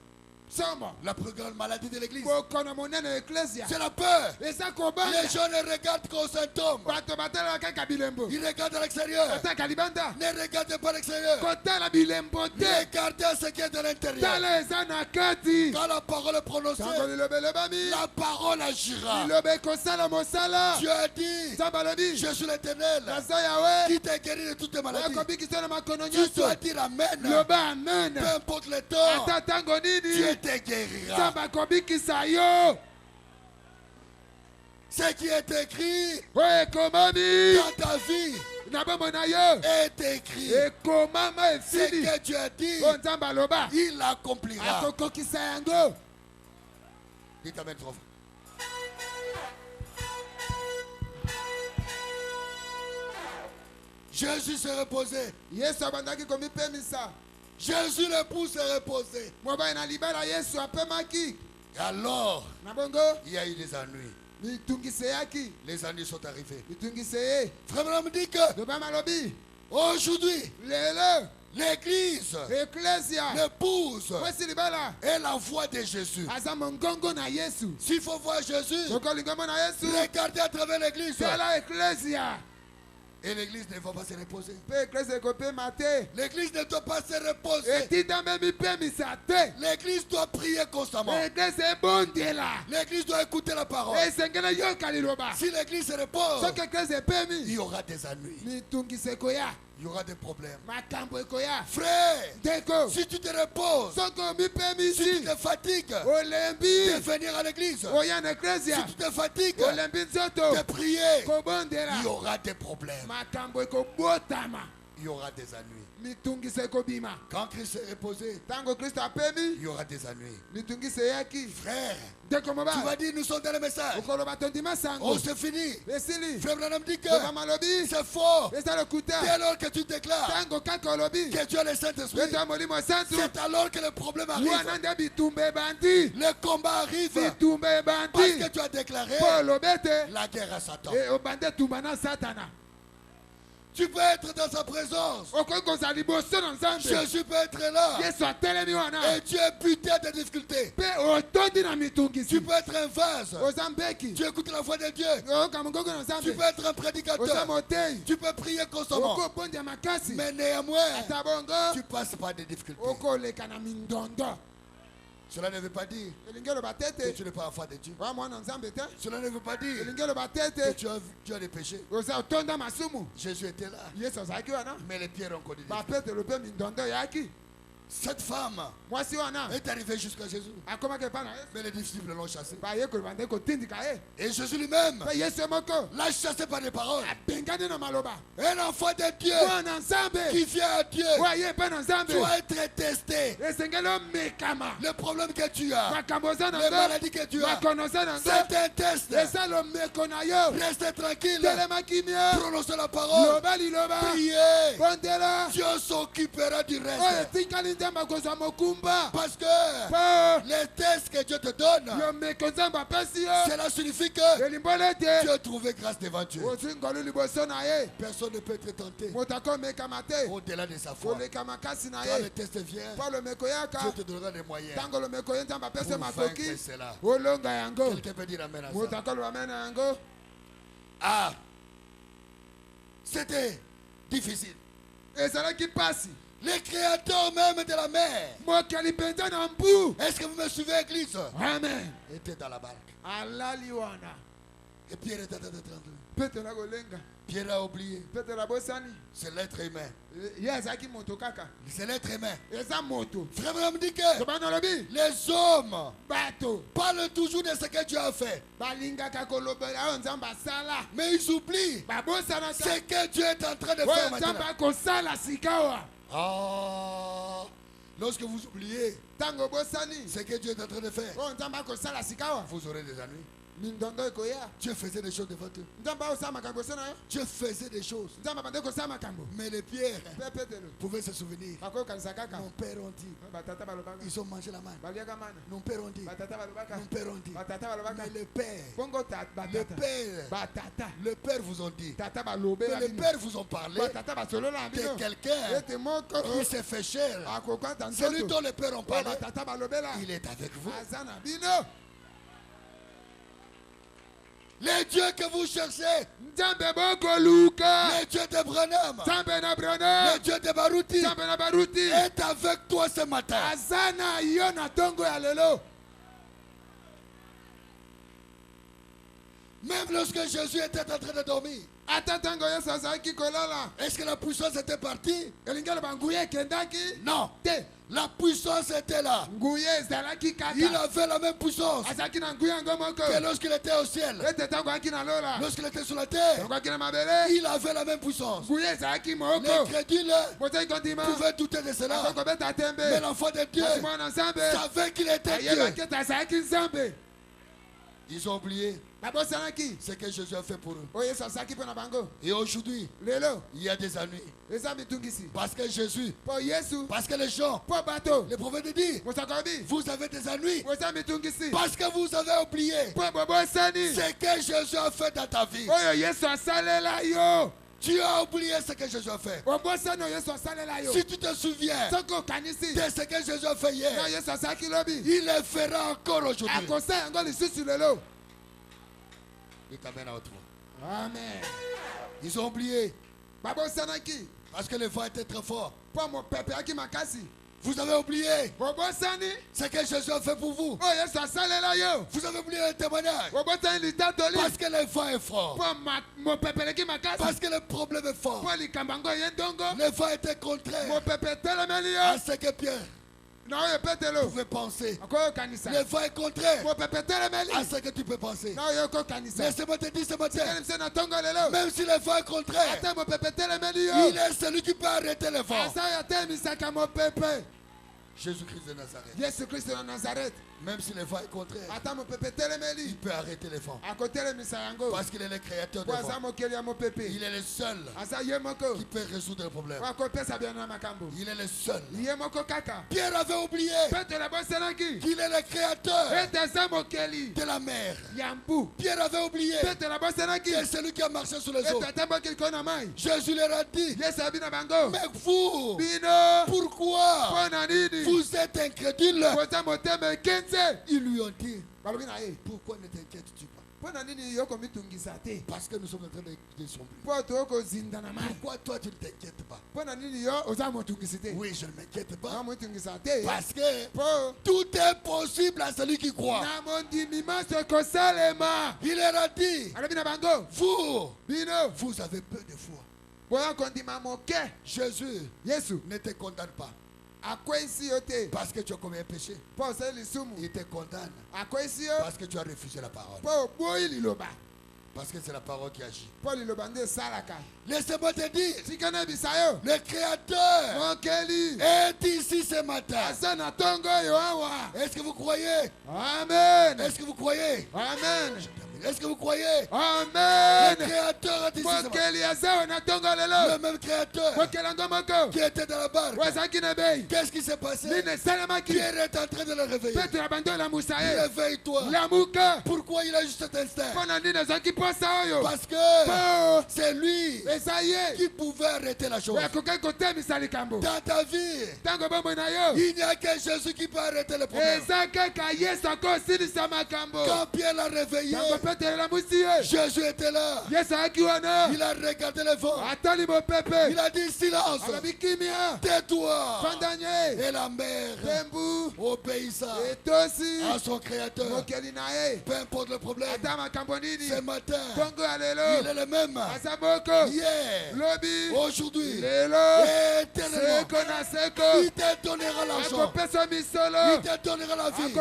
Soma. la plus grande maladie de l'église. Bokono monene ecclesia. C'est la peur. Esa kobanga. Les gens ne regardent qu'aux symptômes. Bato batala kaka bilembo. Ils regardent à l'extérieur. Bataka libanda. Ne regardez pas l'extérieur. Kotala bilembo te. Regardez ce qui est de l'intérieur. Tala esa na kati. Quand la parole est prononcée, Tango lilobe lebami. la parole agira. Lilobe kosala mosala. Dieu a dit, Samba lobi. je suis l'Éternel Nasa yawe. qui t'a guéri de toutes tes maladies. Wako biki sana makono Tu nyoso. dois dire Amen. Loba amen. Peu importe le temps, Ata tango Dieu nini. te guérira. Samba kobiki sayo. Ce qui est écrit Oye komami. dans ta vie Nabamo na yo. est écrit. E komama Ce efini. que Dieu a dit, O nzamba loba. il l'accomplira. Akokokisa yango. Dites Amen trop. Jésus s'est reposé. Yesu abandaki komipemisa. Jésus l'époux s'est reposé. Mobali na libala Yesu apemaki. Et alors, Na bongo il y a eu des ennuis. mitungise Les ennuis sont arrivés. mitungise ye. Frère Branham dit que Loba malobi. aujourd'hui, Lelo l'église, eklesia. l'épouse Wesi libala. est la voix de Jésus. Aza mongongo na Yesu. S'il faut voir Jésus, Okolingamo na Yesu. regardez à travers l'église. Tala eklesia. Et l'église ne va pas se reposer. Pe eklesia ekopema te. L'église ne doit pas se reposer. Etitame mipemisa te. L'église doit prier constamment. Eklesia ebondela. L'église doit écouter la parole. Esengela yoka liloba. Si l'église se repose, Soki eklesia il epemi. y aura des ennuis. Mitungise ekoya. Il y aura des problèmes. Makambo ekoya. Frère, Deko. si tu te reposes, Soki si tu omipemisi. te fatigues Olembi. de venir à l'église, Oya na eklesia. si tu te fatigues Olembi nzoto. de prier, Kobondela. il y aura des problèmes. Makambo ekobotama. Il y aura des ennuis. Mitungise ekobima. Quand Christ s'est reposé, Tango Kristo apemi. il y aura des ennuis. Mitungise yaki. Frère, Deko tu vas moba. dire, nous sommes dans le message. Okoloba tondima sango. Oh, c'est fini. Esili. Frère Branham dit que Loba malobi. c'est faux. Esa lokuta. Dès lors que tu déclares Tango kaka olobi. que tu as le Saint-Esprit, Weto molimo santu. c'est alors que le problème arrive. Wananda bitumbe bandi. Le combat arrive Bitumbe parce bandi. que tu as déclaré Paul obete. la guerre à Satan. E obande tumba na satana. Tu peux être dans sa présence. Okoki kozala liboso na nzambe. Jésus peut être là. Yesu atelemi wana. Et tu es buté de difficultés. Mpe otondi na Tu mitungisi. peux être un vase. Oza mbeki. Tu écoutes la voix de Dieu. Oyoka mongongo na Tu nzambe. peux être un Oza prédicateur. motei. Tu peux prier constamment. Okobondia makasi. Mais néanmoins, Ata bongo. tu passes par des difficultés. Okoleka na mindondo. Cela ne veut pas dire Elingi oloba que tete. tu n'es pas enfant de Dieu. Oya mwana nzambe te. Cela ne veut pas dire Elingi oloba que tete. tu as des péchés. Oza otonda masumu. Jésus était là. Yesu azalaki wana. Mais les pierres ont connu des difficultés. Bapetelo mpe mindondo eyaki. Cette femme Mwasi wana. est arrivée jusqu'à Jésus. Akomaki epai na Yesu. Mais les disciples l'ont chassé. Bayekoli bande kotindika ye. Et Jésus lui-même Mpe Yesu moko. l'a chassé par des paroles. Abengani na maloba. Un enfant de Dieu Mwana nzambe. qui vient à Dieu Oyo aye epai na nzambe. doit être testé. Esengeli omekama. Le problème que tu as, Makambo oza na les ngo. maladies que tu as, Makono oza na ngo. c'est un test. Eza lomeko na yo. Restez tranquille. Telema kimia. Prononcez la parole. Loba liloba. Priez. Bondela. Dieu s'occupera du Oyo reste. etikali nzambe akozwa mokumba. Parce que Po. les tests que Dieu te donne, Yomeko nzambe apesi yo. cela signifie que Elimboli tu ete. as trouvé grâce devant Dieu. Ozwi ngolu liboso na ye. Personne ne peut être tenté Moto akomekama te. au-delà de sa foi. koleka makasi na Quand le ye. test vient, Po lomeko yaka. Dieu te donnera des moyens Ntango lomeko ye nzambe apesi pour makoki. vaincre cela. Olonga yango. Quelqu'un peut dire amen à Moto ça. akoloba mena yango. Ah, c'était difficile. Ezalaki pasi. Le créateur même de la mer, Mokeli mpenza na mbu. est-ce que vous me suivez, église, Amen. était dans la barque. Alali wana. Et Pierre était en train de trembler. Petelo akolenga. Pierre a oublié. Petelo abosani. C'est l'être humain. Ye azalaki moto kaka. C'est l'être humain. Eza moto. Frère Branham dit que Tobana olobi. les hommes Bato. parlent toujours de ce que Dieu a fait. Balingaka kolobela oyo nzambe asala. Mais ils oublient Babosana ce que Dieu est en train de oyo faire nzambe maintenant. akosala sika wa. Ah, lorsque vous oubliez Ce que Dieu est en train de faire, vous aurez des ennuis. Dieu faisait des choses devant eux. Dieu faisait des choses. Mais les pierres pouvaient se souvenir. Mon père ont dit. Ils ont mangé la manne. Mon père ont dit. Mon père ont dit. Mais le père vous ont dit. Mais le père vous ont parlé de quelqu'un qui s'est fait cher. Celui dont les pères ont parlé, il est avec vous. Les dieux que vous cherchez, les dieux de Branham, les dieux de Baruti, est avec toi ce matin. Même lorsque Jésus était en train de dormir, est-ce que la puissance était partie? Non. La puissance était là. Il avait la même puissance que lorsqu'il était au ciel. Lorsqu'il était sur la terre, il avait la même puissance. Les crédules pouvaient douter de cela. Mais l'enfant de Dieu savait qu'il était Dieu. Ils ont oublié ce que Jésus a fait pour eux. Et aujourd'hui, il y a des ennuis. Parce que Jésus, parce que les gens, les prophètes disent, vous avez des ennuis. Parce que vous avez oublié ce que Jésus a fait dans ta vie. Tu as oublié ce que Jésus a fait. Si tu te souviens de ce que Jésus a fait hier, il le fera encore aujourd'hui. Il t'amène à autre. Amen. Ils ont oublié. Parce que le vent était très fort. Vous avez oublié ce que Jésus a fait pour vous. Vous avez oublié le témoignage. Parce que le vent est fort. Parce que le problème est fort. Le vent était contraire à ce que Pierre pouvait penser. Le vent est contraire à ce que tu peux penser. Laissez-moi te dire ce matin, même si le vent est contraire, il est celui qui peut arrêter le vent. Jésus-Christ de Nazareth. Même si le vent est contraire, il peut arrêter le vent. Parce qu'il est le créateur du vent. Il est le seul qui peut résoudre le problème. Il est le seul. Pierre avait oublié qu'il est le créateur de la mer. Pierre avait oublié qu'il est celui qui a marché sur les eaux. Jésus leur a dit, mais vous, pourquoi vous êtes incrédules? Ils lui ont dit, pourquoi ne t'inquiètes-tu pas? Parce que nous sommes en train de sombrer. Pourquoi toi tu ne t'inquiètes pas? Oui, je ne m'inquiète pas. Parce que tout est possible à celui qui croit. Il leur a dit, vous avez peu de foi. Jésus ne te condamne pas. Parce que tu as commis un péché. Il te condamne. Parce que tu as refusé la parole. Parce que c'est la parole qui agit. Laissez-moi te dire, le Créateur est ici ce matin. Est-ce que vous croyez? Amen. Est-ce que vous croyez? Amen. Est-ce que vous croyez? Amen. Le Créateur a dit le même Créateur qui était dans la barque. Qu'est-ce qui s'est passé? Pierre est en train de le réveiller. Réveille-toi. Pourquoi il a juste cet instinct? Parce que c'est lui qui pouvait arrêter la chose. Dans ta vie, il n'y a que Jésus qui peut arrêter le problème. Quand Pierre l'a réveillé, Jésus était là. Il a regardé le vent. Il a dit silence. Tais-toi. Et la mer obéissa à son créateur. Peu importe le problème. Ce matin, il est le même. Hier, aujourd'hui, éternellement. Il te donnera l'argent. Il te donnera la vie. Il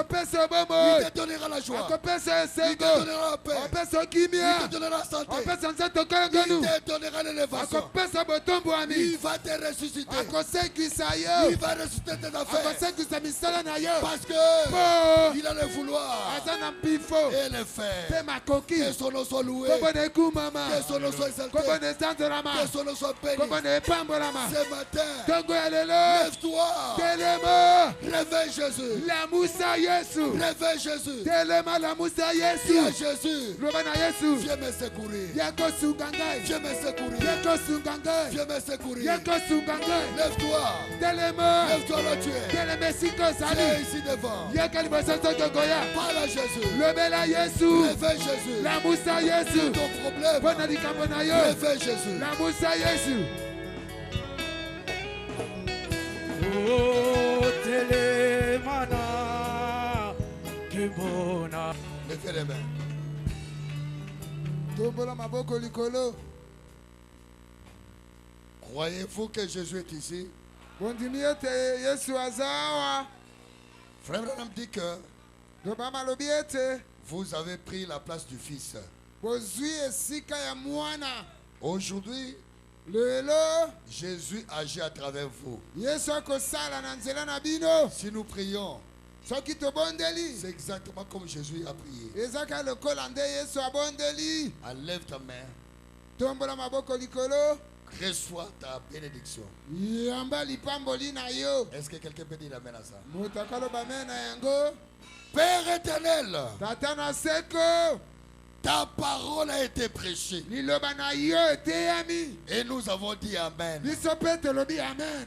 te donnera la joie. Il te donnera la paix. On peut Il te s'occuper. donnera santé. On peut s'en sortir encore Il nous. te donnera l'élévation. On peut s'abotombo ami. Il va te ressusciter. Akosekisa Il yo. va ressusciter tes affaires. Akosekisa misala na yo. Parce que Po. il a le vouloir Azana mpifo. et le faire. Te makoki. Que son nom soit loué. Kobone kumama. Que son nom soit exalté. Kobone santorama. Que son nom soit béni. Kobone pambolama. Ce matin, Tongo elelo. lève-toi. Telema. Réveille Jésus. La Musa Yesu. Réveille Jésus. Telema la Musa Dis à Yesu. Jésus, Lobana Yesu. viens me secourir. Yako sungangai. Viens me secourir. Yako sungangai. Viens me secourir. Yako sungangai. Lève-toi. Telema. Lève-toi là tu es. Teleme siko Tu es sali. ici devant. Yaka libosoto togoya. Parle à Jésus. Lobela Yesu. Réveille Jésus. La Musa Yesu. Ton problème. Bona likambo na yo. Réveille Jésus. La Musa Yesu. Oh, Telemana, Kibona. Levez les mains. Tombola maboko likolo. Croyez-vous que Jésus est ici? Bondimi ete Yesu azawa. Frère Branham dit que Lobama lobi ete. vous avez pris la place du Fils. Bozwi esika ya mwana. Aujourd'hui, Lelo. Jésus agit à travers vous. Yesu akosala na nzela na bino. Si nous prions, Soki tobondeli. c'est exactement comme Jésus a prié. Ezaka lokola nde Yesu abondeli. Enlève ta main, Tombola maboko likolo. reçois ta bénédiction. Yamba lipamboli na yo. Est-ce que quelqu'un peut dire amen à ça? Motakalo bame na yango. Père éternel, Tata na seko. ta parole a été prêchée. Liloba na yo eteyami. Et nous avons dit amen. Biso pe tolobi amen.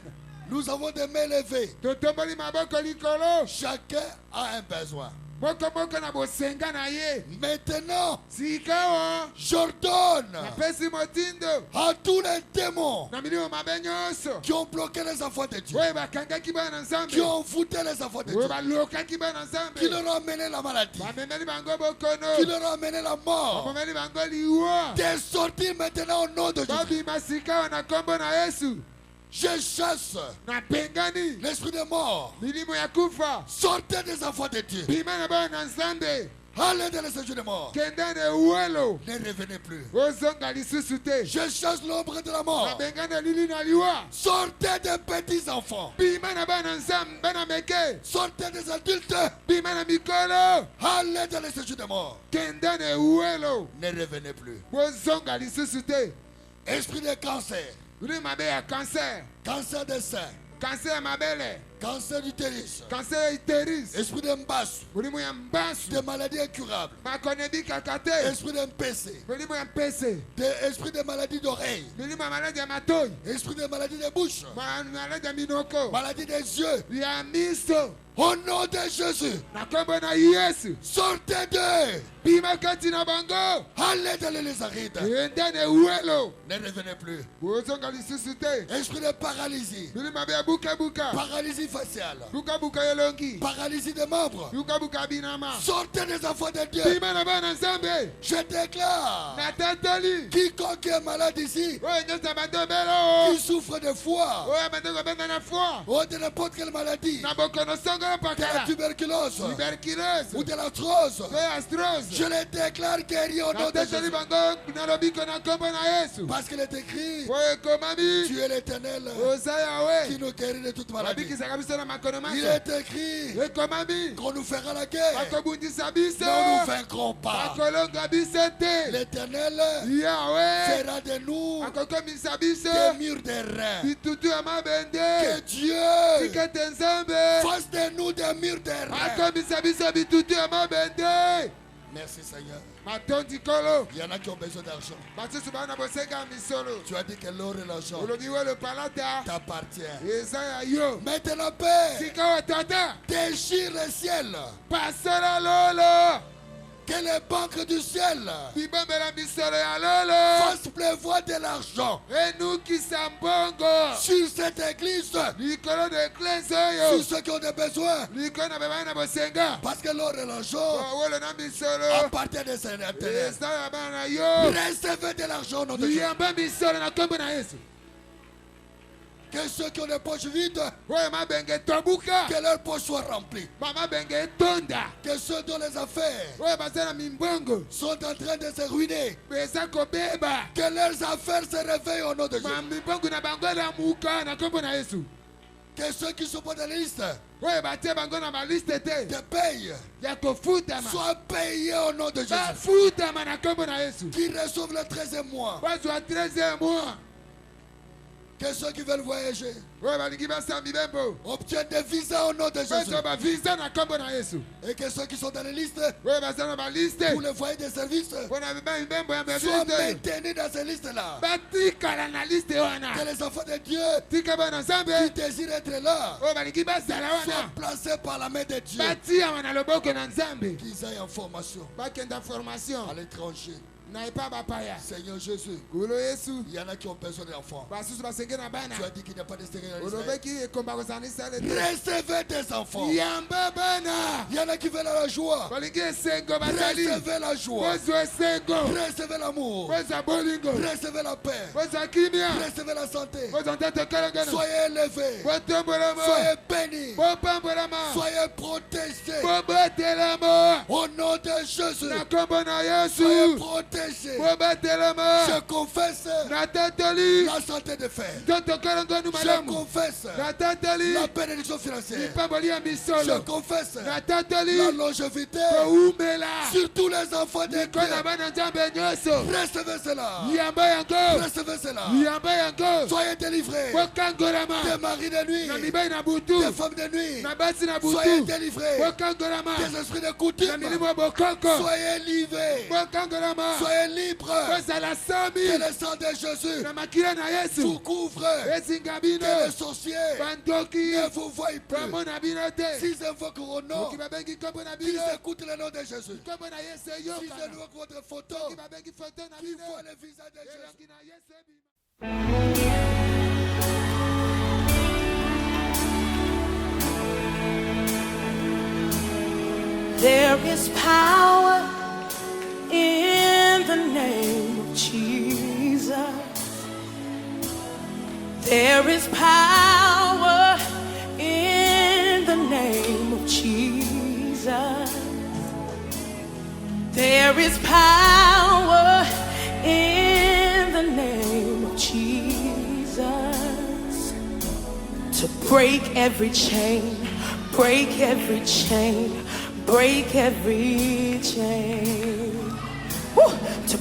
Nous avons des mains levées. Totomboli maboko likolo. Chacun a un besoin. Moko na bosenga na ye. Maintenant, Sikawa. j'ordonne Napesi motindo. à tous les démons Na milio mabe nyonso. qui ont bloqué les enfants de Dieu, Oyo bakangaki bana nzambe. qui ont foutu les enfants de Oyo Dieu, balokaki bana nzambe. qui leur ont amené la maladie, Bamemeli bango bokono. qui leur ont amené la mort, Bamemeli bango liwa. de sortir maintenant au nom de Jésus. Babima sikawa na kombo na Yesu. Je chasse Na pengani. l'esprit de mort. Milimo ya kufa. Sortez des enfants de Dieu. Bima na bana nzambe. Allez dans les séjours de mort. Kendane uwelo. Ne revenez plus. Ozonga lisusu te. Je chasse l'ombre de la Na mort. bengana lili na liwa. Sortez des petits enfants. Bima na bana nzambe bana meke. Sortez des adultes. Bima na mikolo. Allez dans les séjours de mort. Kendane uwelo. Ne revenez plus. Ozonga lisusu te. Esprit de cancer. Uli mabe ya cancer. Cancer des seins. Cancer ya mabele. Cancer d'utérus. Cancer ya iteris. Esprit de mbasse. Mulimo ya mbasu. Des maladies incurables. Makonebi kakate. Esprit d'MPC. Mulimo ya mpese. Esprit de maladies d'oreille. Mulimo ya maladi ya matoi. Esprit de maladies de bouche. Maladi ya minoko. Maladie des yeux. Ya miso. Au nom de Jésus. Na kombo na Yesu. Sortez d'eux. Bima kati na bango. Allez dans les lézardes. Endane uwelo. Ne revenez plus. Ozonga lisusu te. Esprit de paralysie. Mulimo mabe ya buka. Paralysie faciale. Buka yelongi. Paralysie des membres. Buka binama. Sortez des enfants de Dieu. Bima na bana nzambe. Je déclare. Na tatoli. Quiconque est malade ici, Oyo nyonso bando belo. qui souffre de foie, Oyo bando kobenda na foi. ou de n'importe quelle maladie, Na bokono songo de la pakala. tuberculose, Tuberculose. ou de l'arthrose, Oyo astrose. je les déclare guéris au nom Na de tatoli Jésus. bango nalobi ko na kombo na Yesu. Parce qu'il est écrit, Oyo ekomami. tu es l'éternel Oza qui yawe. nous guérit de toute maladie. Babikisaka biso na makono Il maso. est écrit Ekomami. qu'on nous fera la guerre, Bakobundisa biso. mais on ne nous vaincrons pas. Bakolonga biso te. L'éternel Yawe. fera de nous Akokomisa biso. des murs de reins. Bitutu ya Que mabende. Dieu Tikete nzambe. fasse de nous des murs de reins. Akomisa biso bitutu ya mabende. Merci Seigneur. Matondi kolo. Il y en a qui ont besoin d'argent. Basusu bana bosenga ya misolo. Tu as dit que l'or et l'argent Olobi we le palata. t'appartient. Eza ya yo. Maintenant, Père, Sika wa tata. déchire le ciel. Pasala lolo. Que les banques du ciel Bibambela misolo ya lolo. fassent pleuvoir de l'argent Enuki sambongo. sur cette église, Likolo de klese sur yo. ceux qui ont des besoins. Likolo na beba na bosenga. Parce que l'or et l'argent Wolo na misolo. appartiennent à ces éternels. Eza ya bana yo. Recevez de l'argent au nom de Jésus. Yamba misolo na kombo na Yesu. Que ceux qui ont les poches vides, oyo mabenge tobuka que leurs poches soient remplies. bamabenge tonda Que ceux dont les affaires oyo baza na mimbongo sont en train de se ruiner, eza kobeba que leurs affaires se réveillent au nom de Jésus. mibongo na bango elamuka na nkombo na yesu Que ceux qui sont pas dans la liste oyo batie bango na baliste te te payent, ya kofutama soient payés au nom de Jésus. bafutama na nkombo na yesu Qui reçoivent le 13e mois. bazwa 13e mois Que ceux qui veulent voyager oyo balingi basala mibembo obtiennent des visas au nom de Jésus. bazwa bavisa na nkombo na yesu Et que ceux qui sont dans les listes oyo baza na baliste pour les foyers de service mpo na mibembo ya soient mebiste maintenus dans ces listes-là. batikala na liste wana Que les enfants de Dieu tika bana qui nzambe désirent être là oyo balingi bazala soient wana placés par la main de Dieu. batiama na loboko na nzambe Qu'ils aillent en formation bakenda formation à l'étranger. na epa bapaya Seigneur Jésus, kulo yesu il y en a qui ont besoin d'enfants. basusu basenge na bana Tu as dit qu'il n'y a pas de stéréo en Israël. olobeki ekomba kozanisa lete Recevez des enfants. yamba bana Il y en a qui veulent la joie. balingi esengo bazali Recevez la joie. bozwa esengo Recevez l'amour. bozwa bolingo Recevez la paix. bozwa kimia Recevez la santé. bozwa ntate kalangana Soyez élevés. botombolama Soyez bénis. bopambolama Soyez protégés. bobotelama Au nom de Jésus. na nkombo na Soyez yesu protégés. bobotelama Je confesse na tatoli la santé de fer. ntoto kalanganu Je malamu confesse na tatoli la bénédiction financière. lipamboli ya Je misolo confesse na tatoli la longévité koumela sur tous les enfants de miko na Dieu. bana nzambe nyonso Recevez cela. yamba yango Recevez cela. yamba yango Soyez délivrés. bokangolama Des maris de nuit. na mibali na butu Des femmes de nuit. na basi na Soyez butu délivrés. bokangolama Des esprits de na coutume. milimo ya bokoko Soyez livrés. bokangolama Soyez libres. bozala Que sami le sang de Jésus na makila na yesu vous couvre. ezinga Que bino les sorciers bandoki ne vous voient plus. bamona bino te S'ils invoquent au nom, soki babengi nkombo na qu'ils bino écoutent le nom de Jésus. nkombo na yesu S'ils eyokana invoquent votre photo, soki babengi foto na qu'ils bino voient le visage de Jésus. elongi na yesu ebima There is power in the name of Jesus. There is power in the name of Jesus. There is power in the name of Jesus to break every chain, break every chain, break every chain. Woo! To